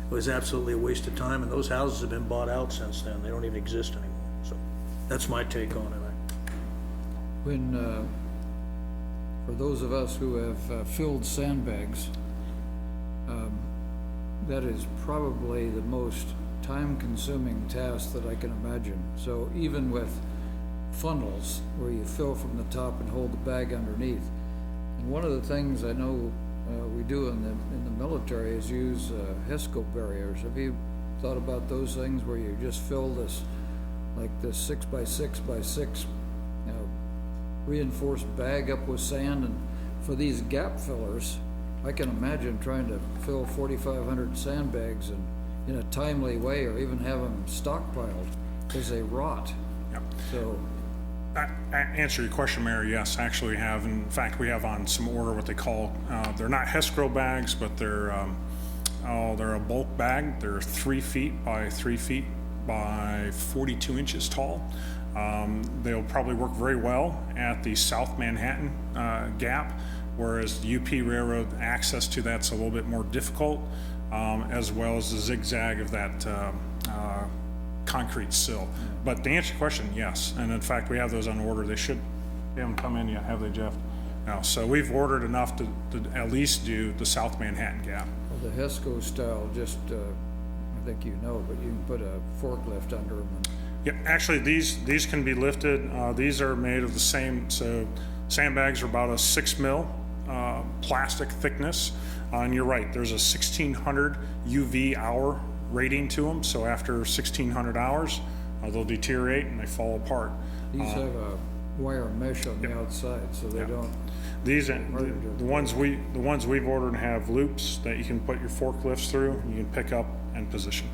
was absolutely a waste of time, and those houses have been bought out since then. They don't even exist anymore. So that's my take on it. When, for those of us who have filled sandbags, that is probably the most time-consuming task that I can imagine. So even with funnels, where you fill from the top and hold the bag underneath, and one of the things I know we do in the military is use HESCO barriers. Have you thought about those things where you just fill this, like this 6 by 6 by 6 reinforced bag up with sand? And for these gap fillers, I can imagine trying to fill 4,500 sandbags in a timely way, or even have them stockpiled, because they rot. Yep. So, Answer your question, Mayor, yes, actually have. In fact, we have on some order what they call, they're not HESCO bags, but they're a bulk bag. They're 3 feet by 3 feet by 42 inches tall. They'll probably work very well at the South Manhattan gap, whereas the UP Railroad access to that's a little bit more difficult, as well as the zigzag of that concrete sill. But to answer your question, yes, and in fact, we have those on order. They haven't come in yet, have they, Jeff? No, so we've ordered enough to at least do the South Manhattan gap. well, the HESCO style, just, I think you know, but you can put a forklift under them. Yeah, actually, these can be lifted. These are made of the same, so sandbags are about a 6 mil plastic thickness. And you're right, there's a 1600 UV hour rating to them. So after 1600 hours, they'll deteriorate and they fall apart. These have a wire mesh on the outside, so they don't. These, the ones we've ordered have loops that you can put your forklifts through. You can pick up and position.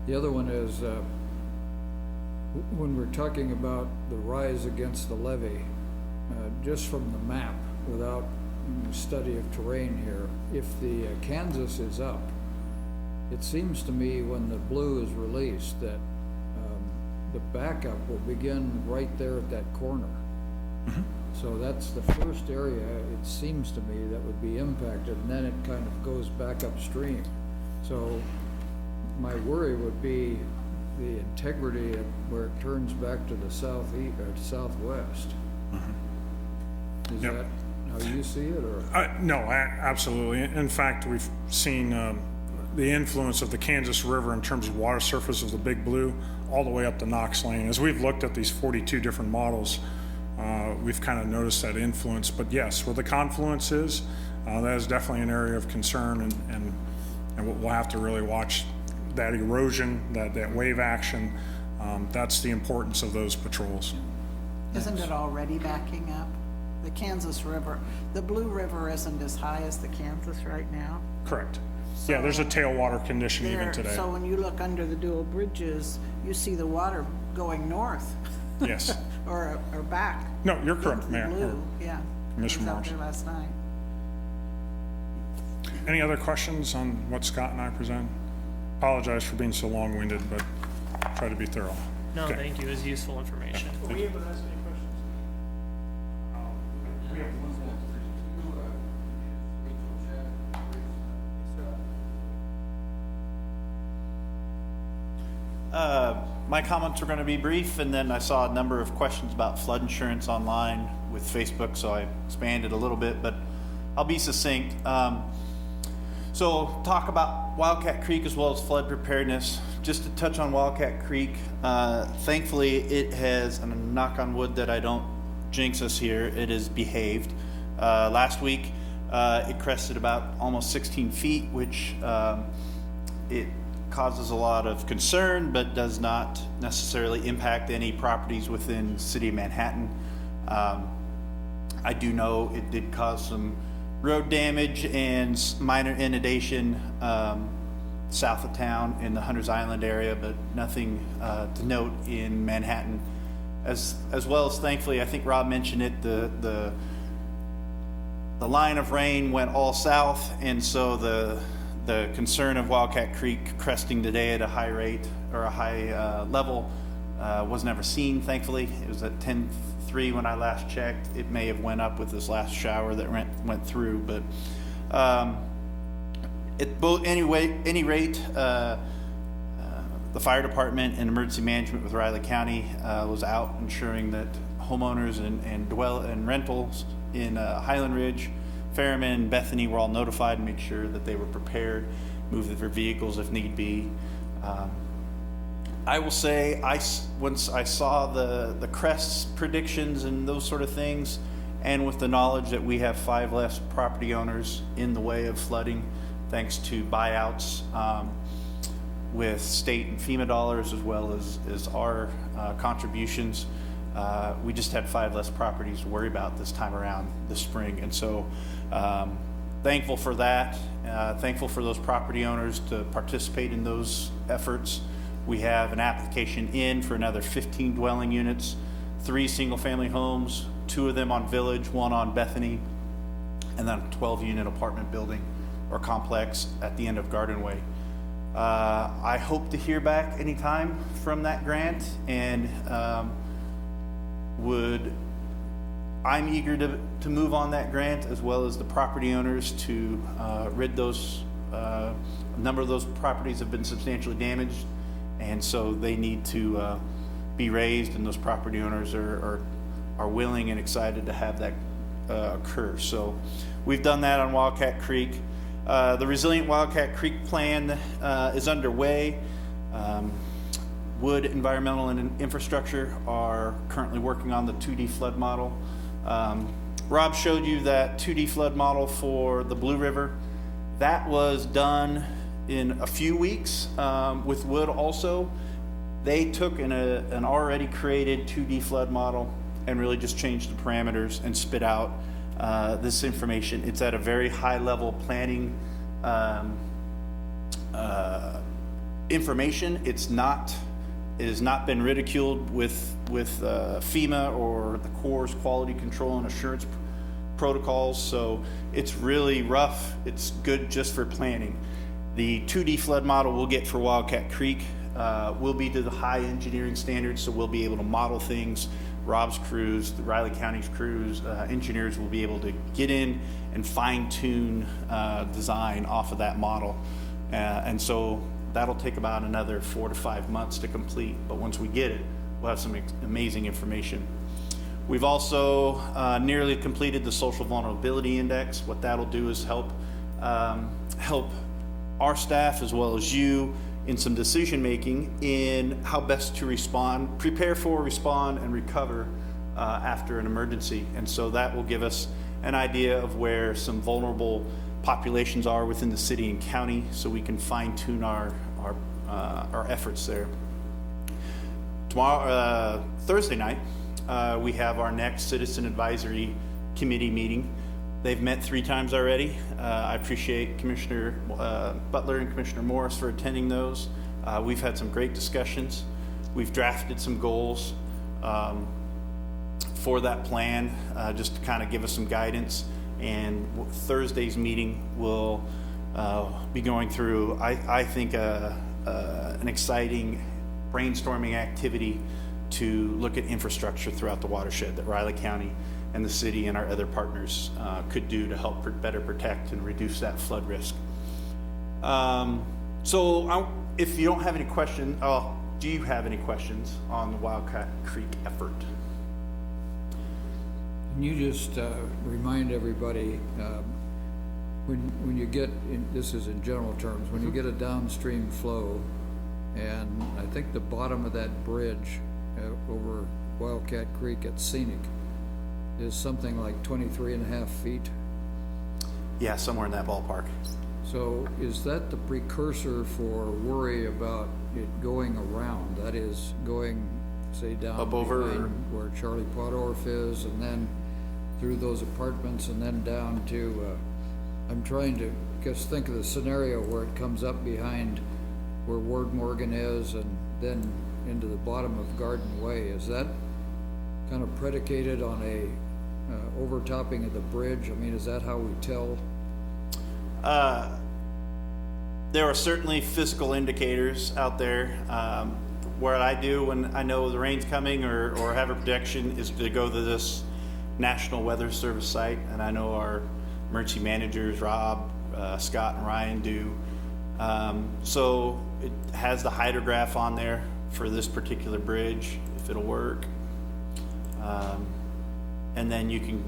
The other one is, when we're talking about the rise against the levee, just from the map, without study of terrain here, if the Kansas is up, it seems to me when the blue is released that the backup will begin right there at that corner. So that's the first area, it seems to me, that would be impacted, and then it kind of goes back upstream. So my worry would be the integrity of where it turns back to the southeast or southwest. Is Yep. that how you see it, or? No, absolutely. In fact, we've seen the influence of the Kansas River in terms of water surface of the Big Blue all the way up to Knox Lane. As we've looked at these 42 different models, we've kind of noticed that influence. But yes, where the confluence is, that is definitely an area of concern, and we'll have to really watch that erosion, that wave action. That's the importance of those patrols. Isn't it already backing up? The Kansas River, the Blue River isn't as high as the Kansas right now. Correct. Yeah, there's a tailwater condition even There, today. so when you look under the dual bridges, you see the water going north. Yes. or back. No, you're correct, into the Mayor. blue, yeah. Commissioner I was out Morris. there last night. Any other questions on what Scott and I present? Apologize for being so long-winded, but try to be thorough. No, Okay. thank you. It was useful information. Thank you. My comments are going to be brief, and then I saw a number of questions about flood insurance online with Facebook, so I expanded a little bit, but I'll be succinct. So talk about Wildcat Creek as well as flood preparedness. Just to touch on Wildcat Creek, thankfully it has, and I'm knock on wood that I don't jinx us here, it has behaved. Last week it crested about almost 16 feet, which it causes a lot of concern, but does not necessarily impact any properties within the city of Manhattan. I do know it did cause some road damage and minor inundation south of town in the Hunters Island area, but nothing to note in Manhattan. As well as, thankfully, I think Rob mentioned it, the line of rain went all south, and so the concern of Wildcat Creek cresting today at a high rate or a high level was never seen, thankfully. It was at 10:03 when I last checked. It may have went up with this last shower that went through, but any rate, the fire department and emergency management with Riley County was out ensuring that homeowners and rentals in Highland Ridge, Fairman, Bethany were all notified and make sure that they were prepared, move their vehicles if need be. I will say, once I saw the crests predictions and those sort of things, and with the knowledge that we have 5 less property owners in the way of flooding, thanks to buyouts with state and FEMA dollars, as well as our contributions, we just had 5 less properties to worry about this time around this spring. And so thankful for that, thankful for those property owners to participate in those efforts. We have an application in for another 15 dwelling units, 3 single-family homes, 2 of them on Village, 1 on Bethany, and then a 12-unit apartment building or complex at the end of Garden Way. I hope to hear back anytime from that grant, and I'm eager to move on that grant, as well as the property owners, to rid those, a number of those properties have been substantially damaged, and so they need to be raised, and those property owners are willing and excited to have that occur. So we've done that on Wildcat Creek. The Resilient Wildcat Creek plan is underway. Wood Environmental and Infrastructure are currently working on the 2D flood model. Rob showed you that 2D flood model for the Blue River. That was done in a few weeks with Wood also. They took an already created 2D flood model and really just changed the parameters and spit out this information. It's at a very high level planning information. It has not been ridiculed with FEMA or the Corps' quality control and assurance protocols. So it's really rough. It's good just for planning. The 2D flood model we'll get for Wildcat Creek will be to the high engineering standards, so we'll be able to model things. Rob's crews, the Riley County's crews, engineers will be able to get in and fine-tune design off of that model. And so that'll take about another 4 to 5 months to complete, but once we get it, we'll have some amazing information. We've also nearly completed the Social Vulnerability Index. What that'll do is help our staff, as well as you, in some decision making in how best to respond, prepare for, respond, and recover after an emergency. And so that will give us an idea of where some vulnerable populations are within the city and county, so we can fine tune our efforts there. Tomorrow, Thursday night, we have our next Citizen Advisory Committee meeting. They've met 3 times already. I appreciate Commissioner Butler and Commissioner Morris for attending those. We've had some great discussions. We've drafted some goals for that plan, just to kind of give us some guidance. And Thursday's meeting will be going through, I think, an exciting brainstorming activity to look at infrastructure throughout the watershed that Riley County and the city and our other partners could do to help better protect and reduce that flood risk. If you don't have any questions, do you have any questions on the Wildcat Creek effort? Can you just remind everybody, when you get, this is in general terms, when you get a downstream flow, and I think the bottom of that bridge over Wildcat Creek at Scenic is something like 23.5 feet. Yeah, somewhere in that ballpark. So is that the precursor for worry about it going around? That is, going, say, down up over behind where Charlie Pottorff is, and then through those apartments, and then down to, I'm trying to just think of the scenario where it comes up behind where Ward Morgan is, and then into the bottom of Garden Way. Is that kind of predicated on a overtopping of the bridge? I mean, is that how we tell? There are certainly physical indicators out there. What I do when I know the rain's coming or have a projection is to go to this National Weather Service site, and I know our emergency managers, Rob, Scott, and Ryan do. So it has the hydrograph on there for this particular bridge, if it'll work. And then you can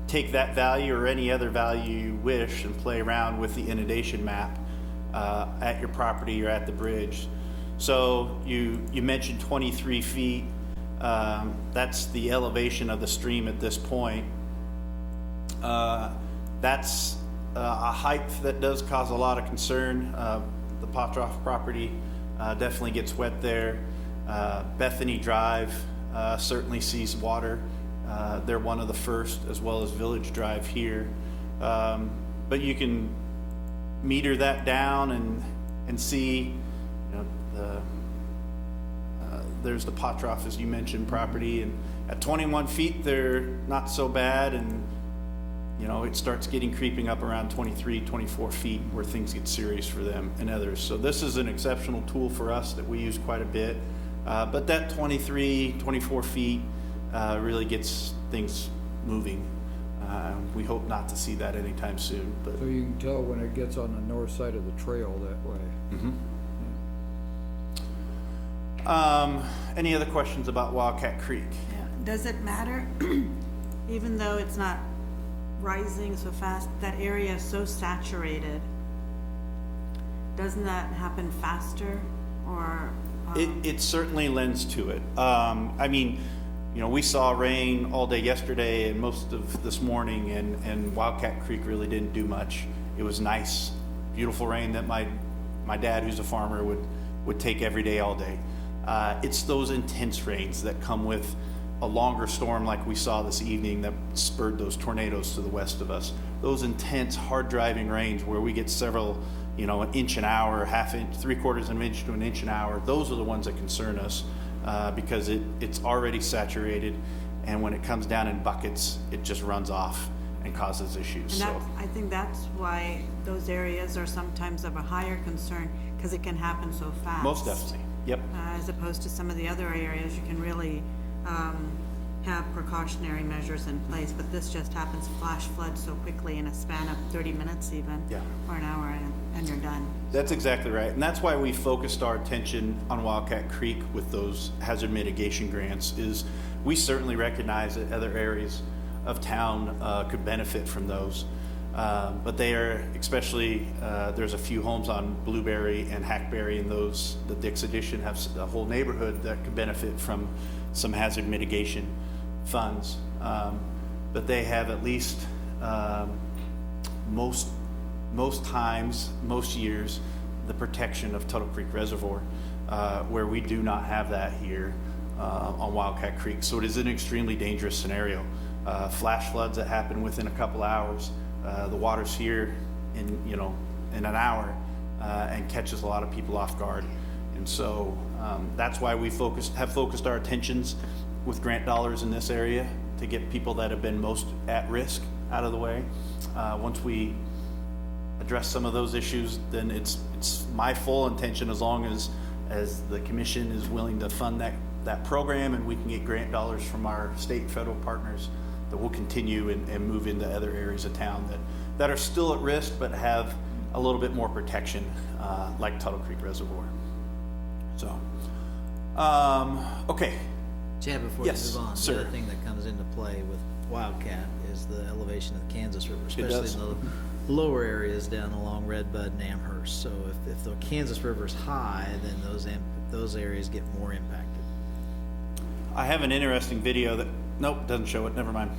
take that value or any other value you wish and play around with the inundation map at your property or at the bridge. So you mentioned 23 feet. That's the elevation of the stream at this point. That's a height that does cause a lot of concern. The Potroff property definitely gets wet there. Bethany Drive certainly sees water. They're one of the first, as well as Village Drive here. But you can meter that down and see, there's the Potroff, as you mentioned, property, and at 21 feet they're not so bad, and it starts creeping up around 23, 24 feet where things get serious for them and others. So this is an exceptional tool for us that we use quite a bit. But that 23, 24 feet really gets things moving. We hope not to see that anytime soon. But So you can tell when it gets on the north side of the trail that way. Any other questions about Wildcat Creek? Yeah. Does it matter, even though it's not rising so fast, that area is so saturated? Doesn't that happen faster, or? It certainly lends to it. I mean, we saw rain all day yesterday and most of this morning, and Wildcat Creek really didn't do much. It was nice, beautiful rain that my dad, who's a farmer, would take every day, all day. It's those intense rains that come with a longer storm like we saw this evening that spurred those tornadoes to the west of us. Those intense, hard driving rains where we get several, an inch an hour, half inch, 3/4 of an inch to an inch an hour. Those are the ones that concern us because it's already saturated, and when it comes down in buckets, it just runs off and causes issues. And I think that's why those areas are sometimes of a higher concern, because it can happen so fast. Most definitely, yep. As opposed to some of the other areas, you can really have precautionary measures in place, but this just happens flash flood so quickly in a span of 30 minutes even, Yeah. or an hour, and you're done. That's exactly right. And that's why we focused our attention on Wildcat Creek with those hazard mitigation grants. Is we certainly recognize that other areas of town could benefit from those. But they are, especially, there's a few homes on Blueberry and Hackberry, and those, the Dix Addition, have a whole neighborhood that could benefit from some hazard mitigation funds. But they have at least, most times, most years, the protection of Tuttle Creek Reservoir, where we do not have that here on Wildcat Creek. So it is an extremely dangerous scenario. Flash floods that happen within a couple hours. The water's here in an hour and catches a lot of people off guard. And so that's why we have focused our attentions with grant dollars in this area to get people that have been most at risk out of the way. Once we address some of those issues, then it's my full intention, as long as the commission is willing to fund that program and we can get grant dollars from our state and federal partners, that we'll continue and move into other areas of town that are still at risk but have a little bit more protection, like Tuttle Creek Reservoir. So, okay. Chad, before Yes, you move on, sir. the other thing that comes into play with Wildcat is the elevation of the Kansas River, especially does. in the lower areas down along Redbud and Amherst. So if the Kansas River is high, then those areas get more impacted. I have an interesting video that, nope, doesn't show it, never mind.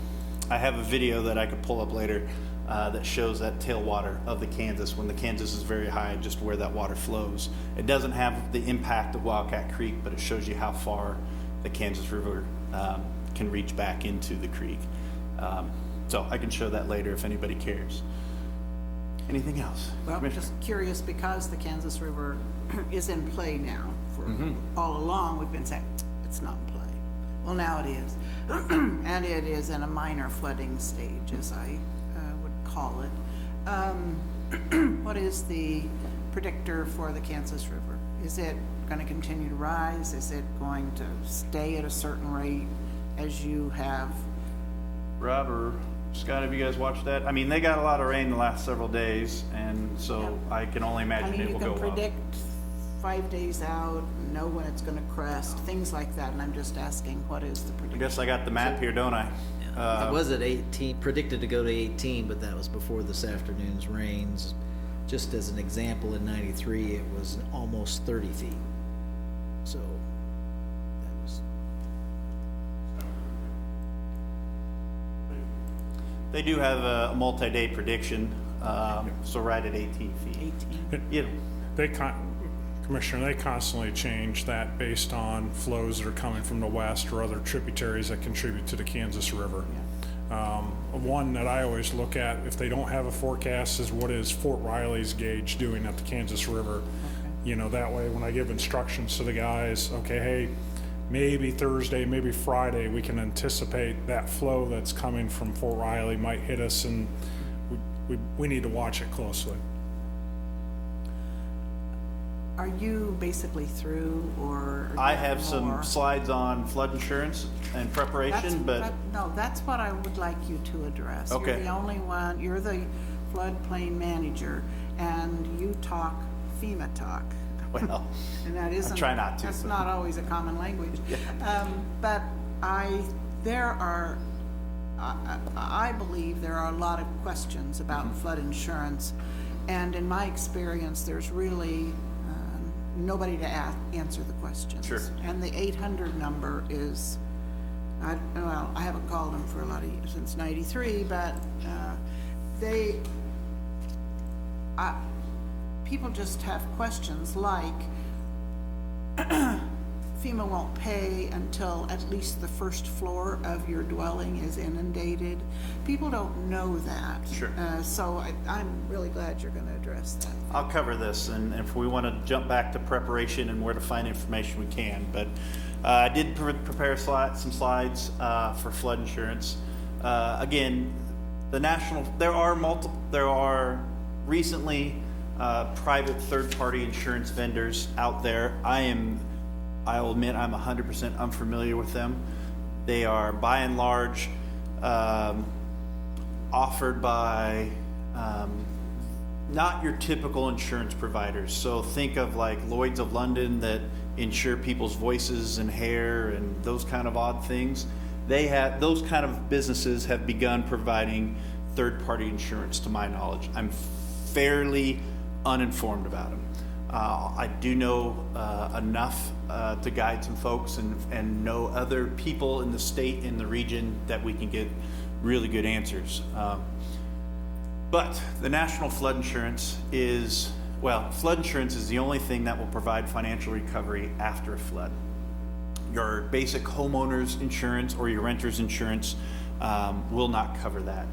I have a video that I could pull up later that shows that tailwater of the Kansas, when the Kansas is very high, just where that water flows. It doesn't have the impact of Wildcat Creek, but it shows you how far the Kansas River can reach back into the creek. So I can show that later if anybody cares. Anything else? Well, I'm Commissioner? just curious, because the Kansas River is in play now. For all along, we've been saying, it's not in play. Well, now it is. And it is in a minor flooding stage, as I would call it. What is the predictor for the Kansas River? Is it going to continue to rise? Is it going to stay at a certain rate as you have? Rob or Scott, have you guys watched that? I mean, they got a lot of rain the last several days, and so I can only I imagine mean, it you will can go up. predict 5 days out, know when it's going to crest, things like that, and I'm just asking, what is the I prediction? guess I got the map here, don't I? It was at 18, predicted to go to 18, but that was before this afternoon's rains. Just as an example, in 93, it was almost 30 feet. So that was, They do have a multi-day prediction, so right at 18 feet. 18. You know, Commissioner, they constantly change that based on flows that are coming from the west or other tributaries that contribute to the Kansas River. One that I always look at, if they don't have a forecast, is what is Fort Riley's gauge doing at the Kansas River? You know, that way when I give instructions to the guys, okay, hey, maybe Thursday, maybe Friday, we can anticipate that flow that's coming from Fort Riley might hit us, and we need to watch it closely. Are you basically through, or? I have some more? slides on flood insurance and preparation, but No, that's what I would like you to address. Okay. You're the only one, you're the floodplain manager, and you talk FEMA talk. well, And that isn't. try not to, That's but- not always a common language. But I believe there are a lot of questions about Mm-hmm. flood insurance. And in my experience, there's really nobody to answer the questions. Sure. And the 800 number is, I haven't called them for a lot of years, since '93, but people just have questions like, FEMA won't pay until at least the first floor of your dwelling is inundated. People don't know that. Sure. So I'm really glad you're gonna address that. I'll cover this, and if we want to jump back to preparation and where to find information, we can. But I did prepare some slides for flood insurance. Again, there are recently private third-party insurance vendors out there. I'll admit I'm 100% unfamiliar with them. They are by and large offered by not your typical insurance providers. So think of like Lloyd's of London that insure people's voices and hair and those kind of odd things. Those kind of businesses have begun providing third-party insurance, to my knowledge. I'm fairly uninformed about them. I do know enough to guide some folks and know other people in the state, in the region, that we can get really good answers. But the national flood insurance is the only thing that will provide financial recovery after a flood. Your basic homeowner's insurance or your renter's insurance will not cover that.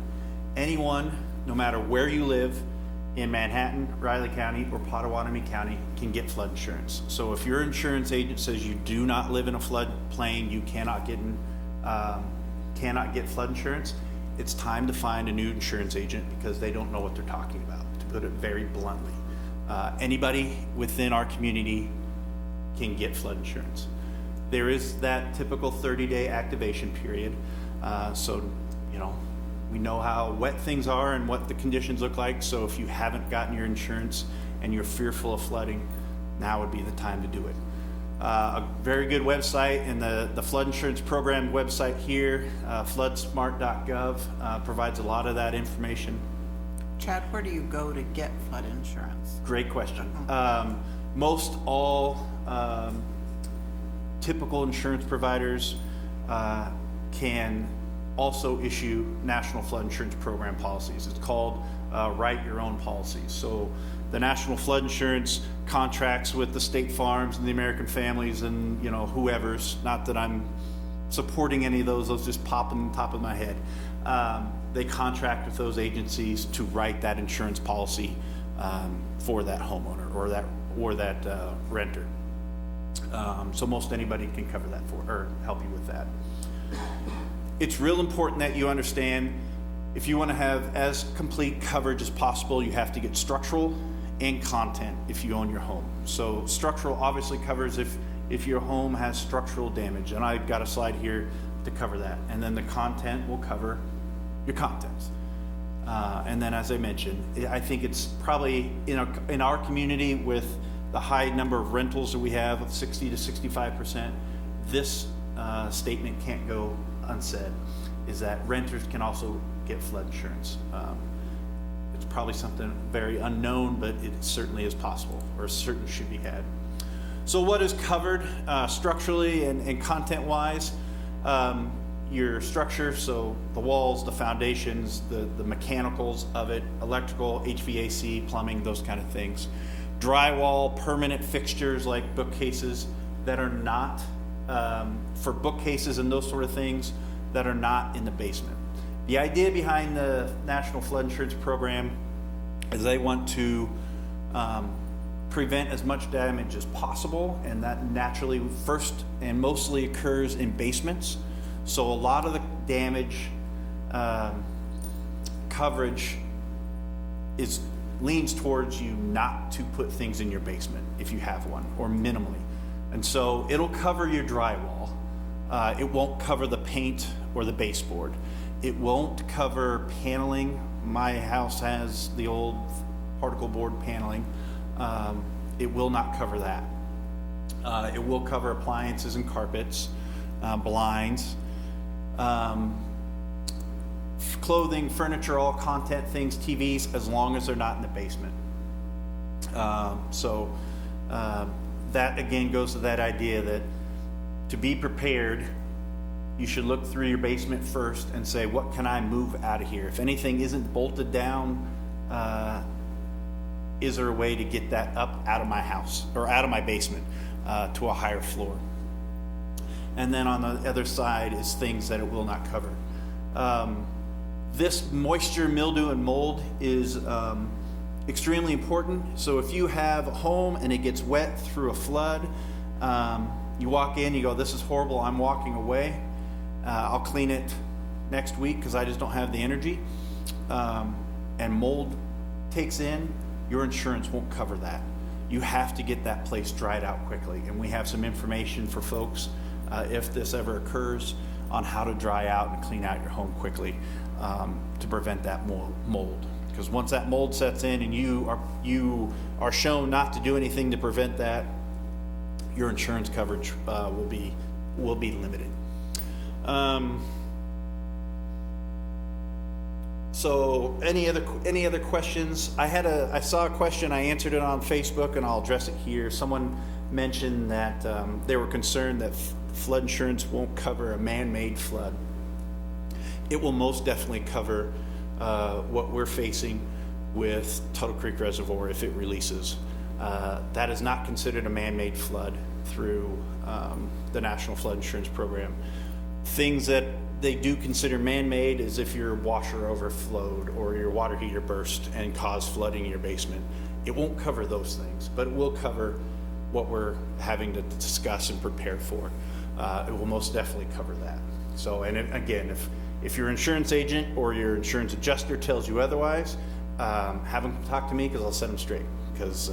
Anyone, no matter where you live, in Manhattan, Riley County, or Potawatomi County, can get flood insurance. So if your insurance agent says you do not live in a floodplain, you cannot get flood insurance, it's time to find a new insurance agent, because they don't know what they're talking about, to put it very bluntly. Anybody within our community can get flood insurance. There is that typical 30-day activation period. So, we know how wet things are and what the conditions look like. So if you haven't gotten your insurance and you're fearful of flooding, now would be the time to do it. A very good website, and the flood insurance program website here, floodsmart.gov, provides a lot of that information. Chad, where do you go to get flood insurance? Great question. Most all typical insurance providers can also issue national flood insurance program policies. It's called write your own policies. So the national flood insurance contracts with the state farms and the American families and whoever's, not that I'm supporting any of those just pop on the top of my head. They contract with those agencies to write that insurance policy for that homeowner or that renter. So most anybody can cover that or help you with that. It's real important that you understand, if you want to have as complete coverage as possible, you have to get structural and content if you own your home. So structural obviously covers if your home has structural damage, and I've got a slide here to cover that. And then the content will cover your contents. And then, as I mentioned, I think it's probably in our community, with the high number of rentals that we have of 60 to 65%, this statement can't go unsaid, is that renters can also get flood insurance. It's probably something very unknown, but it certainly is possible, or certainly should be had. So what is covered structurally and content-wise? Your structure, so the walls, the foundations, the mechanicals of it, electrical, HVAC, plumbing, those kind of things. Drywall, permanent fixtures like bookcases that are not, for bookcases and those sort of things that are not in the basement. The idea behind the National Flood Insurance Program is they want to prevent as much damage as possible, and that naturally first and mostly occurs in basements. So a lot of the damage coverage leans towards you not to put things in your basement if you have one, or minimally. And so it'll cover your drywall. It won't cover the paint or the baseboard. It won't cover paneling. My house has the old particle board paneling. It will not cover that. It will cover appliances and carpets, blinds, clothing, furniture, all content things, TVs, as long as they're not in the basement. That again goes to that idea that to be prepared, you should look through your basement first and say, what can I move out of here? If anything isn't bolted down, is there a way to get that up out of my house or out of my basement to a higher floor? And then on the other side is things that it will not cover. This moisture, mildew, and mold is extremely important. So if you have a home and it gets wet through a flood, you walk in, you go, this is horrible, I'm walking away. I'll clean it next week because I just don't have the energy. And mold takes in, your insurance won't cover that. You have to get that place dried out quickly. And we have some information for folks if this ever occurs on how to dry out and clean out your home quickly to prevent that mold. Because once that mold sets in and you are shown not to do anything to prevent that, your insurance coverage will be limited. So any other questions? I saw a question, I answered it on Facebook, and I'll address it here. Someone mentioned that they were concerned that flood insurance won't cover a man-made flood. It will most definitely cover what we're facing with Tuttle Creek Reservoir if it releases. That is not considered a man-made flood through the National Flood Insurance Program. Things that they do consider man-made is if your washer overflowed or your water heater burst and caused flooding in your basement. It won't cover those things, but it will cover what we're having to discuss and prepare for. It will most definitely cover that. So, and again, if your insurance agent or your insurance adjuster tells you otherwise, have them talk to me because I'll set them straight, because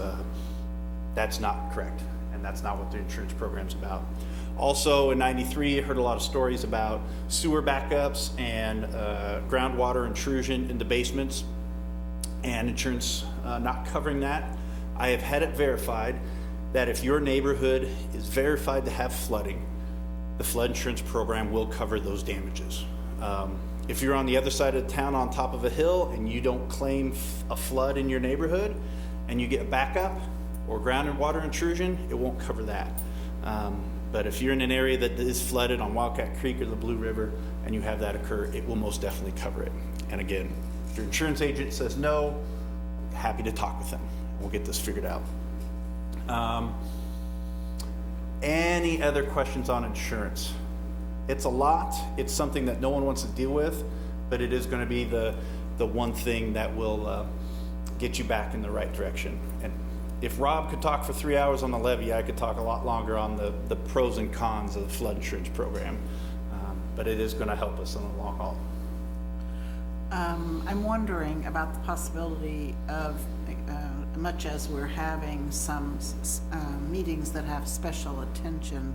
that's not correct, and that's not what the insurance program's about. Also, in '93, I heard a lot of stories about sewer backups and groundwater intrusion into basements, and insurance not covering that. I have had it verified that if your neighborhood is verified to have flooding, the flood insurance program will cover those damages. If you're on the other side of the town on top of a hill and you don't claim a flood in your neighborhood and you get a backup or groundwater intrusion, it won't cover that. But if you're in an area that is flooded on Wildcat Creek or the Blue River and you have that occur, it will most definitely cover it. And again, if your insurance agent says no, happy to talk with them. We'll get this figured out. Any other questions on insurance? It's a lot. It's something that no one wants to deal with, but it is going to be the one thing that will get you back in the right direction. And if Rob could talk for 3 hours on the levee, I could talk a lot longer on the pros and cons of the flood insurance program. But it is going to help us in the long haul. I'm wondering about the possibility of, much as we're having some meetings that have special attention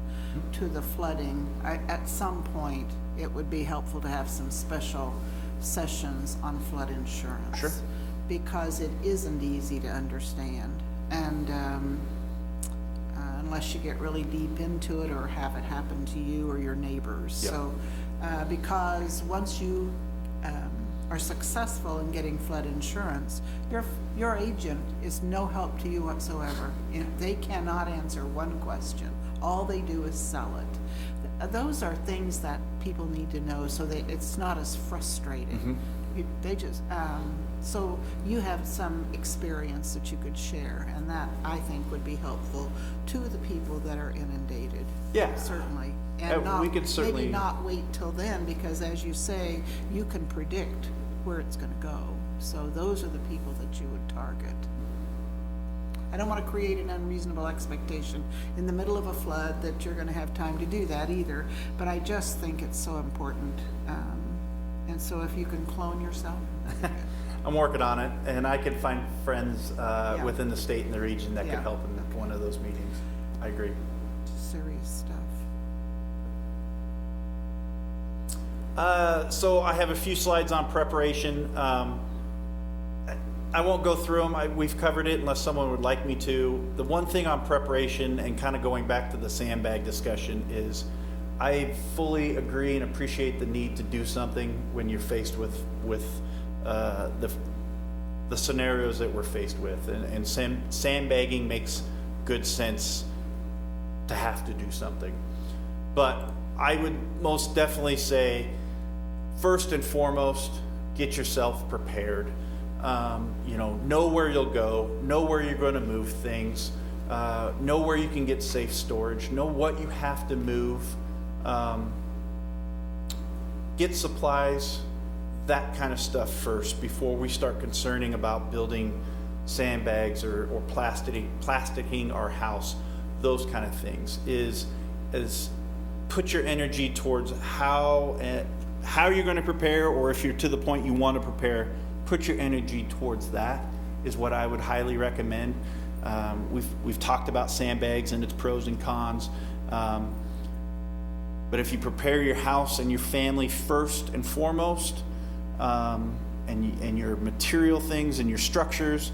to the flooding, at some point it would be helpful to have some special sessions on flood insurance. Sure. Because it isn't easy to understand, and unless you get really deep into it or have it happen to you or your neighbors. Yep. So because once you are are successful in getting flood insurance, your agent is no help to you whatsoever. They cannot answer one question. All they do is sell it. Those are things that people need to know so that it's not as frustrating. They just, so you have some experience that you could share, and that I think would be helpful to the people that are inundated. Yeah. Certainly. And we not, could certainly- maybe not wait till then, because as you say, you can predict where it's gonna go. So those are the people that you would target. I don't want to create an unreasonable expectation in the middle of a flood that you're going to have time to do that either, but I just think it's so important. And so if you can clone yourself, that'd be good. I'm working on it, and I can find friends within the state and the region that Yeah. could help in one of those meetings. I agree. Serious stuff. So I have a few slides on preparation. I won't go through them. We've covered it unless someone would like me to. The one thing on preparation, and kind of going back to the sandbag discussion, is I fully agree and appreciate the need to do something when you're faced with the scenarios that we're faced with. And sandbagging makes good sense to have to do something. But I would most definitely say, first and foremost, get yourself prepared. Know where you'll go, know where you're going to move things, know where you can get safe storage, know what you have to move, get supplies, that kind of stuff first before we start concerning about building sandbags or plasticking our house. Those kind of things is put your energy towards how you're going to prepare, or if you're to the point you want to prepare, put your energy towards that is what I would highly recommend. We've talked about sandbags and its pros and cons, but if you prepare your house and your family first and foremost, and your material things and your structures,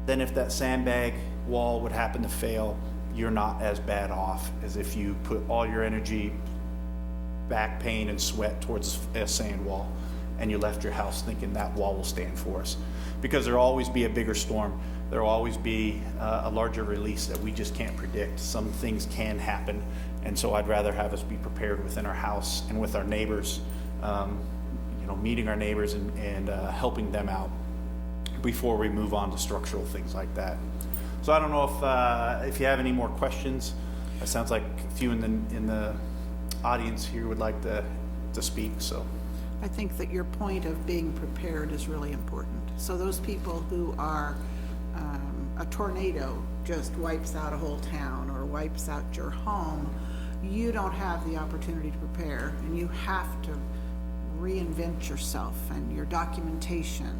then if that sandbag wall would happen to fail, you're not as bad off as if you put all your energy, back pain and sweat towards a sand wall, and you left your house thinking that wall will stand for us. Because there'll always be a bigger storm. There'll always be a larger release that we just can't predict. Some things can happen, and so I'd rather have us be prepared within our house and with our neighbors, meeting our neighbors and helping them out before we move on to structural things like that. So I don't know if you have any more questions. It sounds like a few in the audience here would like to speak. So I think that your point of being prepared is really important. So those people who are, a tornado just wipes out a whole town or wipes out your home, you don't have the opportunity to prepare, and you have to reinvent yourself and your documentation.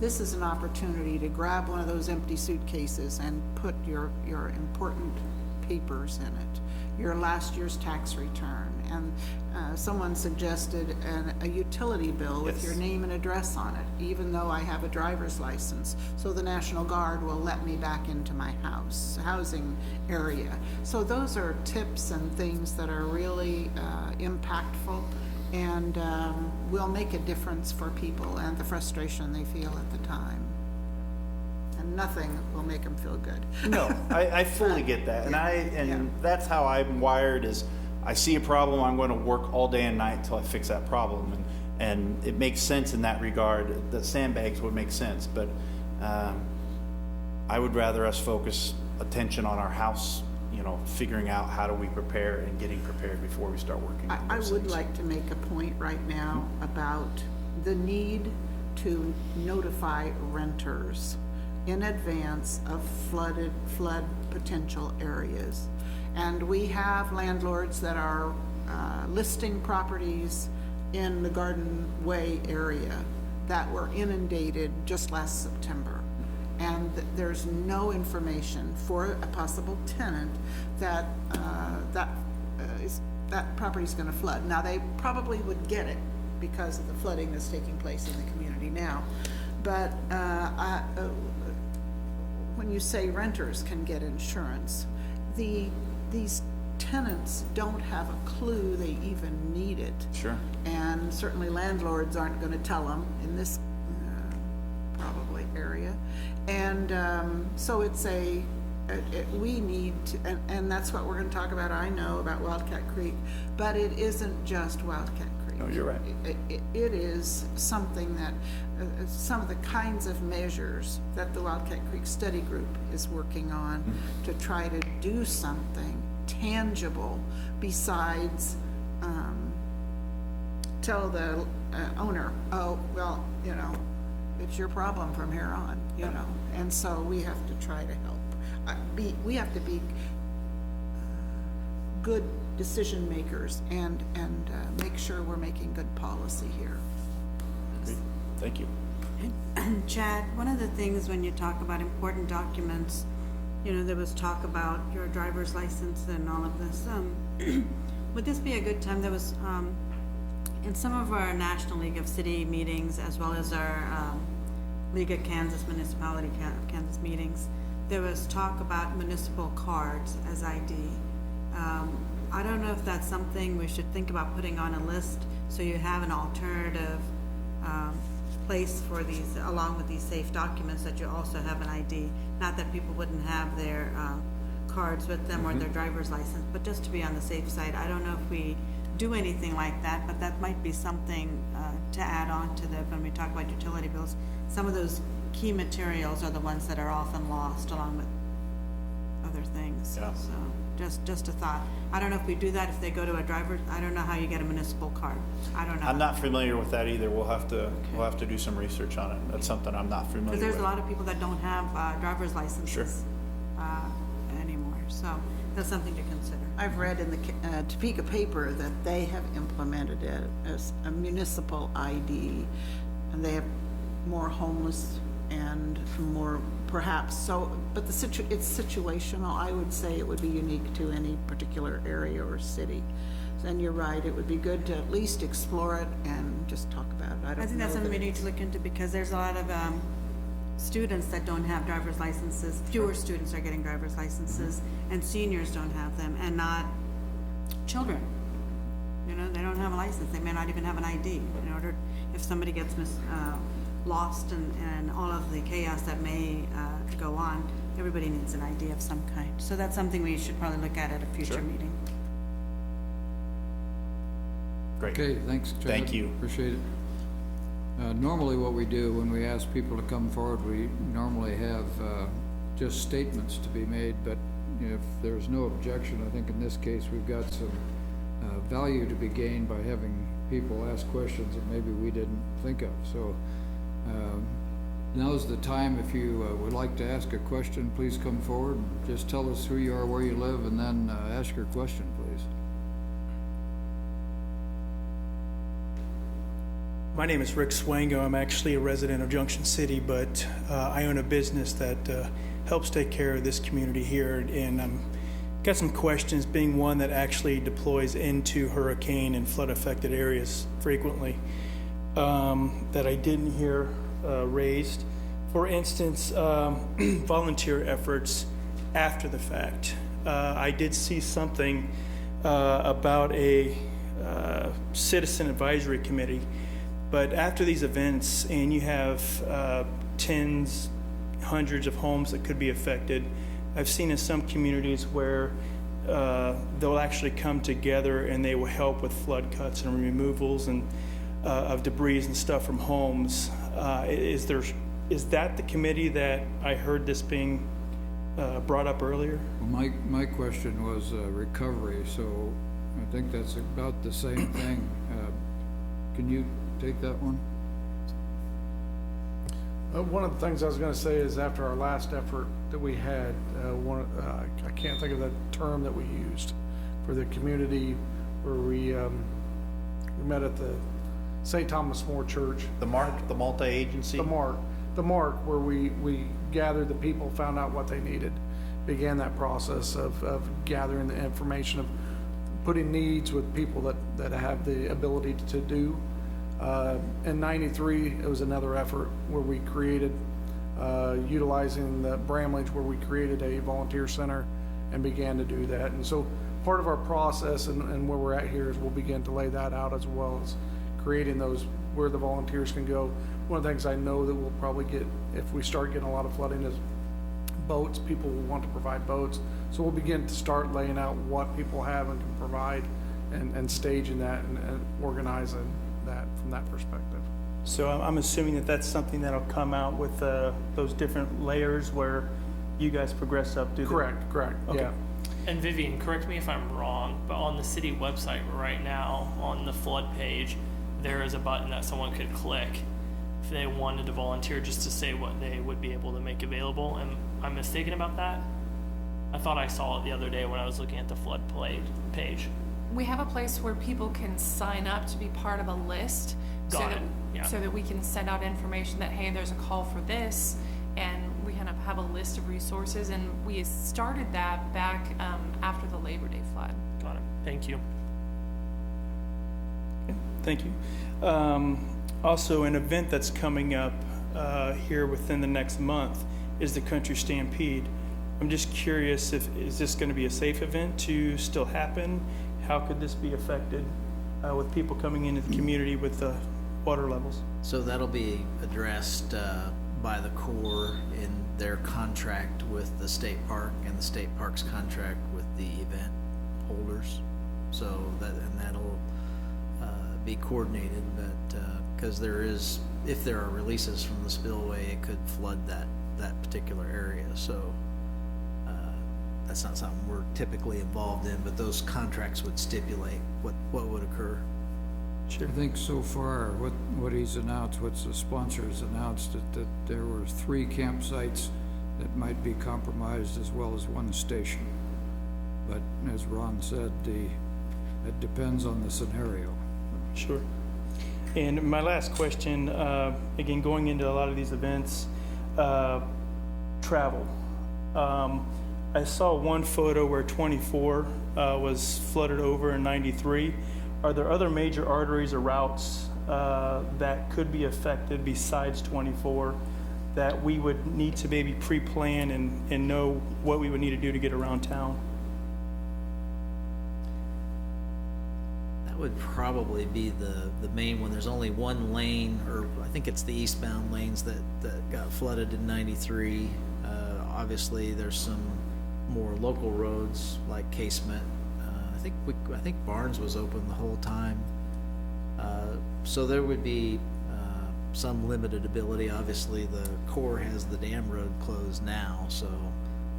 This is an opportunity to grab one of those empty suitcases and put your important papers in it, your last year's tax return, and someone suggested a utility bill with Yes. your name and address on it, even though I have a driver's license, so the National Guard will let me back into my housing area. So those are tips and things that are really impactful, and will make a difference for people and the frustration they feel at the time. And nothing will make them feel good. no, I fully get that, and that's how I'm wired. Is I see a problem, I'm going to work all day and night until I fix that problem, and it makes sense in that regard. That sandbags would make sense, but I would rather us focus attention on our house. Figuring out how do we prepare and getting prepared before we start working on I those would things. like to make a point right now about the need to notify renters in advance of flood potential areas. And we have landlords that are listing properties in the Garden Way area that were inundated just last September. And there's no information for a possible tenant that that property's gonna flood. Now, they probably would get it because of the flooding that's taking place in the community now. But when you say renters can get insurance, these tenants don't have a clue they even need it. Sure. And certainly landlords aren't gonna tell them in this probably area. And so it's we need to, and that's what we're gonna talk about, I know, about Wildcat Creek, but it isn't just Wildcat Creek. No, you're right. It is something that, some of the kinds of measures that the Wildcat Creek Study Group is working on to try to do something tangible besides tell the owner, oh, well, you know, it's your problem from here on, you know. And so we have to try to help. We have to be good decision makers and make sure we're making good policy here. Thank you. Chad, one of the things when you talk about important documents, you know, there was talk about your driver's license and all of this. Would this be a good time? There was, in some of our National League of City meetings, as well as our League of Kansas Municipality Kansas meetings, there was talk about municipal cards as ID. I don't know if that's something we should think about putting on a list so you have an alternative place for these, along with these safe documents, that you also have an ID. Not that people wouldn't have their cards with them or their driver's license, but just to be on the safe side. I don't know if we do anything like that, but that might be something to add on to when we talk about utility bills. Some of those key materials are the ones that are often lost along with other things. Yeah. So just a thought. I don't know if we do that if they go to a driver. I don't know how you get a municipal card. I don't know. I'm not familiar with that either. We'll have to do some research on it. That's something I'm not familiar with. Because there's a lot of people that don't have driver's licenses anymore. So that's something to consider. I've read in the Topeka paper that they have implemented it as a municipal ID, and they have more homeless and more perhaps so, but it's situational. I would say it would be unique to any particular area or city. And you're right, it would be good to at least explore it and just talk about it. I think that's something we need to look into, because there's a lot of students that don't have driver's licenses. Fewer students are getting driver's licenses, and seniors don't have them, and not children. You know, they don't have a license. They may not even have an ID. In order, if somebody gets lost and all of the chaos that may go on, everybody needs an ID of some kind. So that's something we should probably look at a future meeting. Great. Okay, thanks, Chad. Thank you. Appreciate it. Normally what we do when we ask people to come forward, we normally have just statements to be made, but if there's no objection, I think in this case we've got some value to be gained by having people ask questions that maybe we didn't think of. So now's the time. If you would like to ask a question, please come forward and just tell us who you are, where you live, and then ask your question, please. My name is Rick Swango. I'm actually a resident of Junction City, but I own a business that helps take care of this community here, and got some questions, being one that actually deploys into hurricane and flood affected areas frequently, that I didn't hear raised. For instance, volunteer efforts after the fact. I did see something about a citizen advisory committee. But after these events, and you have tens, hundreds of homes that could be affected, I've seen in some communities where they'll actually come together and they will help with flood cuts and removals and of debris and stuff from homes. Is that the committee that I heard this being brought up earlier? Well, my question was recovery, so I think that's about the same thing. Can you take that one? One of the things I was going to say is after our last effort that we had, I can't think of the term that we used for the community where we met at the St. Thomas More Church. The MARC, the multi-agency? The MARC, where we gathered the people, found out what they needed, began that process of gathering the information, of putting needs with people that have the ability to do. In '93, it was another effort where we created, utilizing the Bramlage, where we created a volunteer center and began to do that. And so part of our process and where we're at here is we'll begin to lay that out, as well as creating those where the volunteers can go. One of the things I know that we'll probably get, if we start getting a lot of flooding, is boats. People will want to provide boats. So we'll begin to start laying out what people have and can provide, and staging that and organizing that from that perspective. So I'm assuming that that's something that'll come out with those different layers where you guys progress up through. Correct, Okay. yeah. And Vivian, correct me if I'm wrong, but on the city website right now, on the flood page, there is a button that someone could click if they wanted to volunteer, just to say what they would be able to make available. Am I mistaken about that? I thought I saw it the other day when I was looking at the flood page. We have a place where people can sign up to be part of a list. Got it, yeah. So that we can send out information that, hey, there's a call for this, and we kind of have a list of resources, and we started that back after the Labor Day flood. Got it. Thank you. Thank you. Also, an event that's coming up here within the next month is the Country Stampede. I'm just curious, is this going to be a safe event to still happen? How could this be affected with people coming into the community with the water levels? So that'll be addressed by the Corps in their contract with the state park and the state park's contract with the event holders. So that'll be coordinated, but because if there are releases from the spillway, it could flood that particular area. So that's not something we're typically involved in, but those contracts would stipulate what would occur. I think so far, what he's announced, what the sponsors announced, that there were 3 campsites that might be compromised, as well as 1 station. But as Ron said, it depends on the scenario. Sure. And my last question, again, going into a lot of these events, travel. I saw one photo where 24 was flooded over in 93. Are there other major arteries or routes that could be affected besides 24 that we would need to maybe pre-plan and know what we would need to do to get around town? That would probably be the main one. There's only one lane, or I think it's the eastbound lanes that got flooded in 93. Obviously, there's some more local roads like Casement. I think Barnes was open the whole time. So there would be some limited ability. Obviously, the Corps has the dam road closed now, so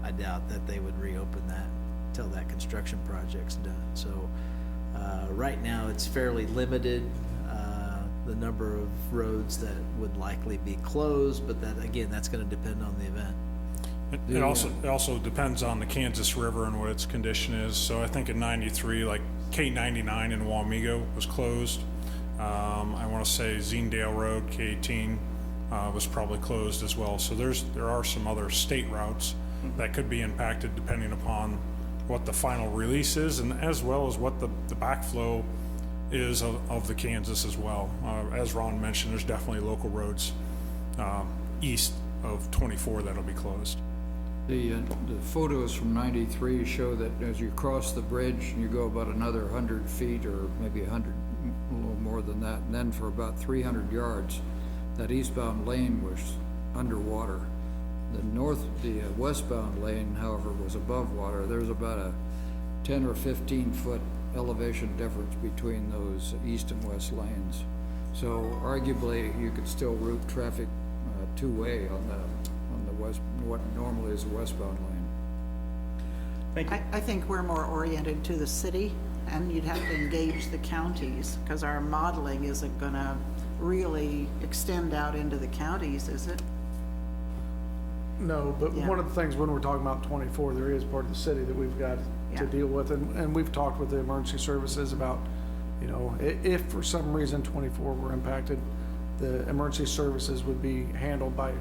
I doubt that they would reopen that until that construction project's done. So right now, it's fairly limited, the number of roads that would likely be closed, but that's going to depend on the event. It also depends on the Kansas River and what its condition is. So I think in 93, like K99 in Wamego was closed. I want to say Zinedale Road, K18, was probably closed as well. So there are some other state routes that could be impacted depending upon what the final release is, and as well as what the backflow is of the Kansas as well. As Ron mentioned, there's definitely local roads east of 24 that'll be closed. The photos from 93 show that as you cross the bridge, you go about another 100 feet, or maybe 100, a little more than that, and then for about 300 yards, that eastbound lane was underwater. The westbound lane, however, was above water. There's about a 10 or 15 foot elevation difference between those east and west lanes. So arguably, you could still route traffic two-way on the west, what normally is a westbound lane. Thank you. I think we're more oriented to the city, and you'd have to engage the counties, because our modeling isn't gonna really extend out into the counties, is it? No, but Yeah. one of the things when we're talking about 24, there is part of the city that we've got to Yeah. deal with, and we've talked with the emergency services about, if for some reason 24 were impacted, the emergency services would be handled by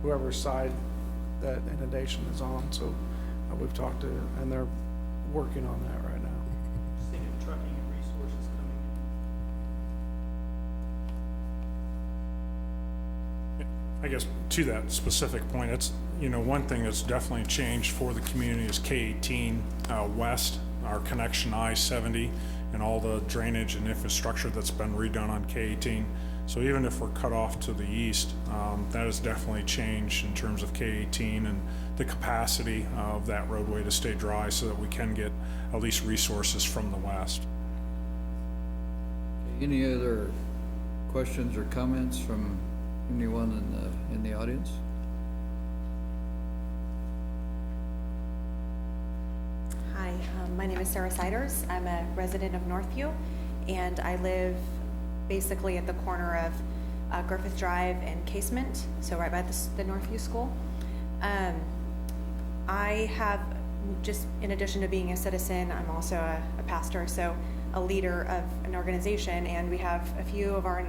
whoever's side that inundation is on. So we've talked to, and they're working on that right now. Seeing trucking and resources coming in. I guess to that specific point, it's, one thing that's definitely changed for the community is K18 west our connection to I-70 and all the drainage and infrastructure that's been redone on K-18. So even if we're cut off to the east, that has definitely changed in terms of K-18 and the capacity of that roadway to stay dry so that we can get at least resources from the west. Any other questions or comments from anyone in the audience? Hi, my name is Sarah Siders. I'm a resident of Northview, and I live basically at the corner of Griffith Drive and Casement, so right by the Northview School. I have, just in addition to being a citizen, I'm also a pastor, so a leader of an organization, and we have a few of our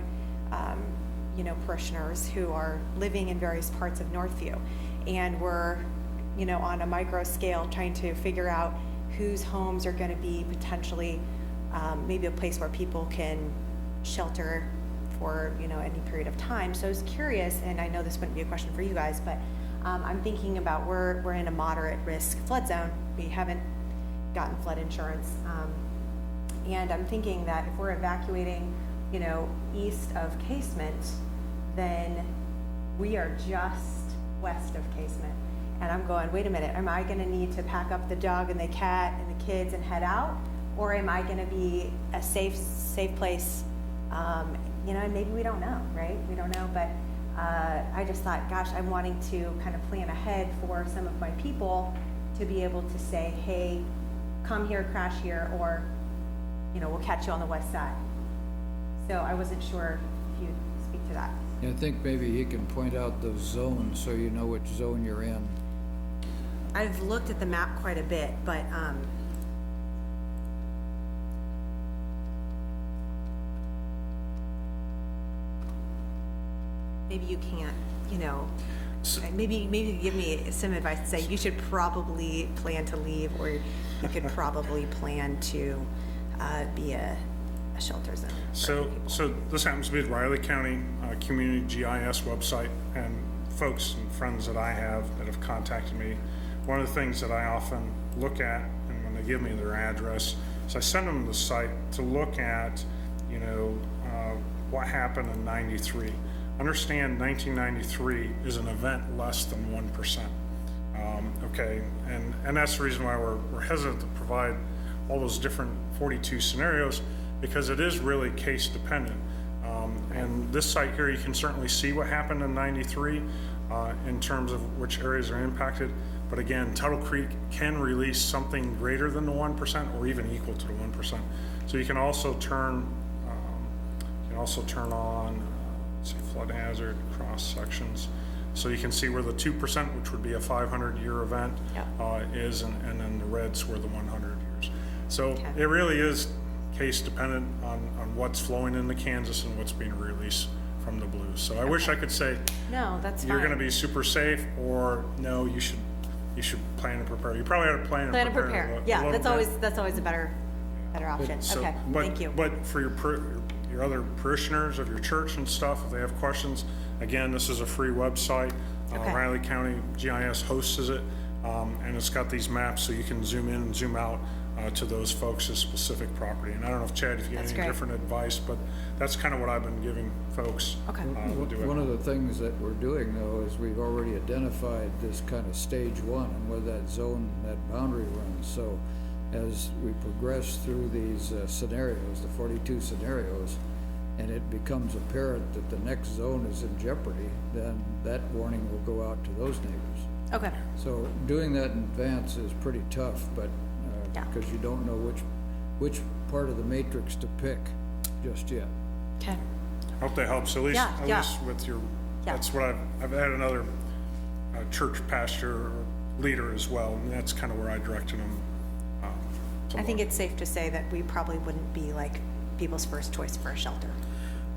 parishioners who are living in various parts of Northview, and we're on a micro scale trying to figure out whose homes are going to be potentially maybe a place where people can shelter for any period of time. So I was curious, and I know this wouldn't be a question for you guys, but I'm thinking about we're in a moderate risk flood zone. We haven't gotten flood insurance, and I'm thinking that if we're evacuating east of Casement, then we are just west of Casement. And I'm going, wait a minute, am I gonna need to pack up the dog and the cat and the kids and head out? Or am I gonna be a safe place? And maybe we don't know, right? We don't know, but I just thought, gosh, I'm wanting to kind of plan ahead for some of my people to be able to say, hey, come here, crash here, or we'll catch you on the west side. So I wasn't sure if you'd speak to that. I think maybe he can point out those zones so you know which zone you're in. I've looked at the map quite a bit, but maybe you can't, maybe give me some advice and say you should probably plan to leave, or you could probably plan to be a shelter zone. So this happens to be the Riley County Community GIS website, and folks and friends that I have that have contacted me, one of the things that I often look at, and when they give me their address, is I send them the site to look at, what happened in '93. Understand 1993 is an event less than 1%. Okay, and that's the reason why we're hesitant to provide all those different 42 scenarios, because it is really case dependent. And this site here, you can certainly see what happened in '93 in terms of which areas are impacted. But again, Tuttle Creek can release something greater than the 1% or even equal to the 1%. So you can also turn on say flood hazard cross sections. So you can see where the 2%, which would be a 500-year event, is, and then the reds were the 100 years. So it really is case dependent on what's flowing into Kansas and what's being released from the blues. So I wish I could say, no, that's you're fine. going to be super safe, or no, you should plan to prepare. You probably ought to plan to prepare. Yeah, that's always a better option. So, okay, thank you. But for your other parishioners of your church and stuff, if they have questions, again, this is a free website. Riley County GIS hosts it, and it's got these maps so you can zoom in and zoom out to those folks' specific property. And I don't know if Chad, if you have any different advice, but that's kind of what I've been giving folks. Okay. One of the things that we're doing, though, is we've already identified this kind of stage one and where that zone, that boundary runs. So as we progress through these scenarios, the 42 scenarios, and it becomes apparent that the next zone is in jeopardy, then that warning will go out to those neighbors. Okay. So doing that in advance is pretty tough, but because you don't know which part of the matrix to pick just yet. Okay. Hope that helps, at least with your, that's what I've had another church pastor or leader as well, and that's kind of where I directed them. I think it's safe to say that we probably wouldn't be like people's first choice for a shelter.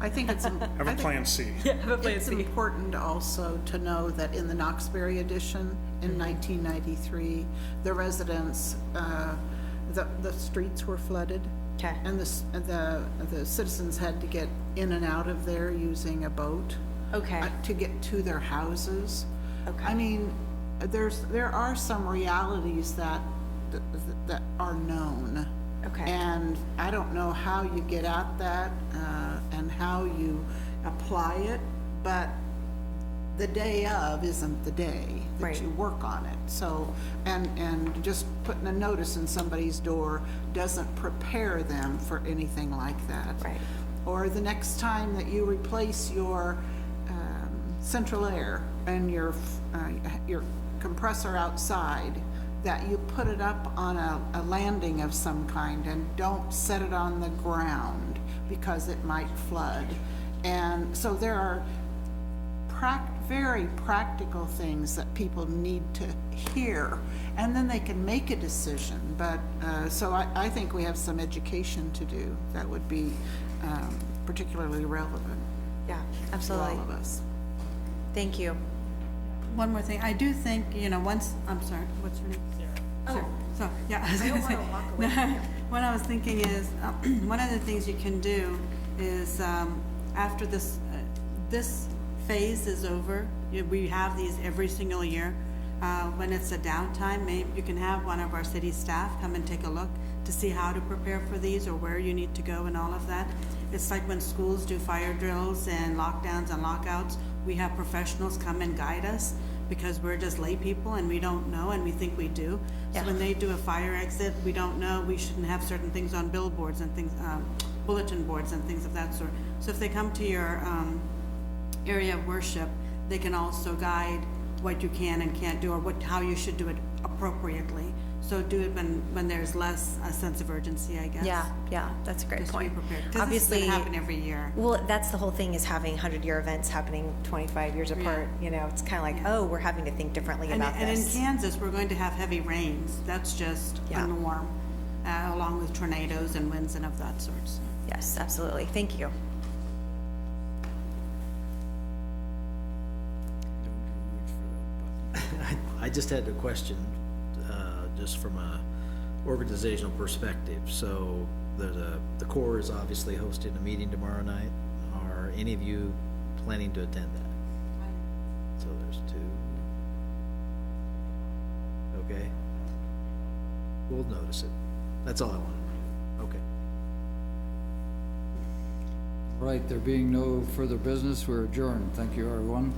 I think it's Have a plan C. It's important also to know that in the Knoxbury edition in 1993, the residents, the streets were flooded. Okay. And the citizens had to get in and out of there using a boat. Okay. To get to their houses. Okay. I mean, there are some realities that that are known. Okay. And I don't know how you get at that, and how you apply it, but the day of isn't the day that Right. you work on it. So, and just putting a notice in somebody's door doesn't prepare them for anything like that. Right. Or the next time that you replace your central air and your compressor outside, that you put it up on a landing of some kind and don't set it on the ground because it might flood. And so there are very practical things that people need to hear, and then they can make a decision. But, so I think we have some education to do that would be particularly relevant Yeah, to absolutely. all of us. Thank you. One more thing, I do think, once, I'm sorry, what's your name? Sarah. So, yeah. I don't want to walk away. What I was thinking is, one of the things you can do is, after this phase is over, we have these every single year, when it's a downtime, maybe you can have one of our city staff come and take a look to see how to prepare for these or where you need to go and all of that. It's like when schools do fire drills and lockdowns and lockouts, we have professionals come and guide us because we're just lay people and we don't know and we think we do. So Yeah. when they do a fire exit, we don't know, we shouldn't have certain things on billboards and things, bulletin boards and things of that sort. So if they come to your area of worship, they can also guide what you can and can't do, or how you should do it appropriately. So do it when there's less a sense of urgency, I guess. Yeah, that's a great Just to be point. prepared. 'Cause this is Obviously, gonna happen every year. well, that's the whole thing, is having 100-year events happening 25 years apart. It's kind of like, oh, we're having to think differently And, about and in this. Kansas, we're going to have heavy rains. That's just Yeah. a norm, along with tornadoes and winds and of that sort. So. Yes, absolutely. Thank you. I just had a question, just from a organizational perspective. So the Corps is obviously hosting a meeting tomorrow night. Are any of you planning to attend that? So there's two. Okay. We'll notice it. That's all I wanted to know. Okay. Right, there being no further business, we're adjourned. Thank you, everyone.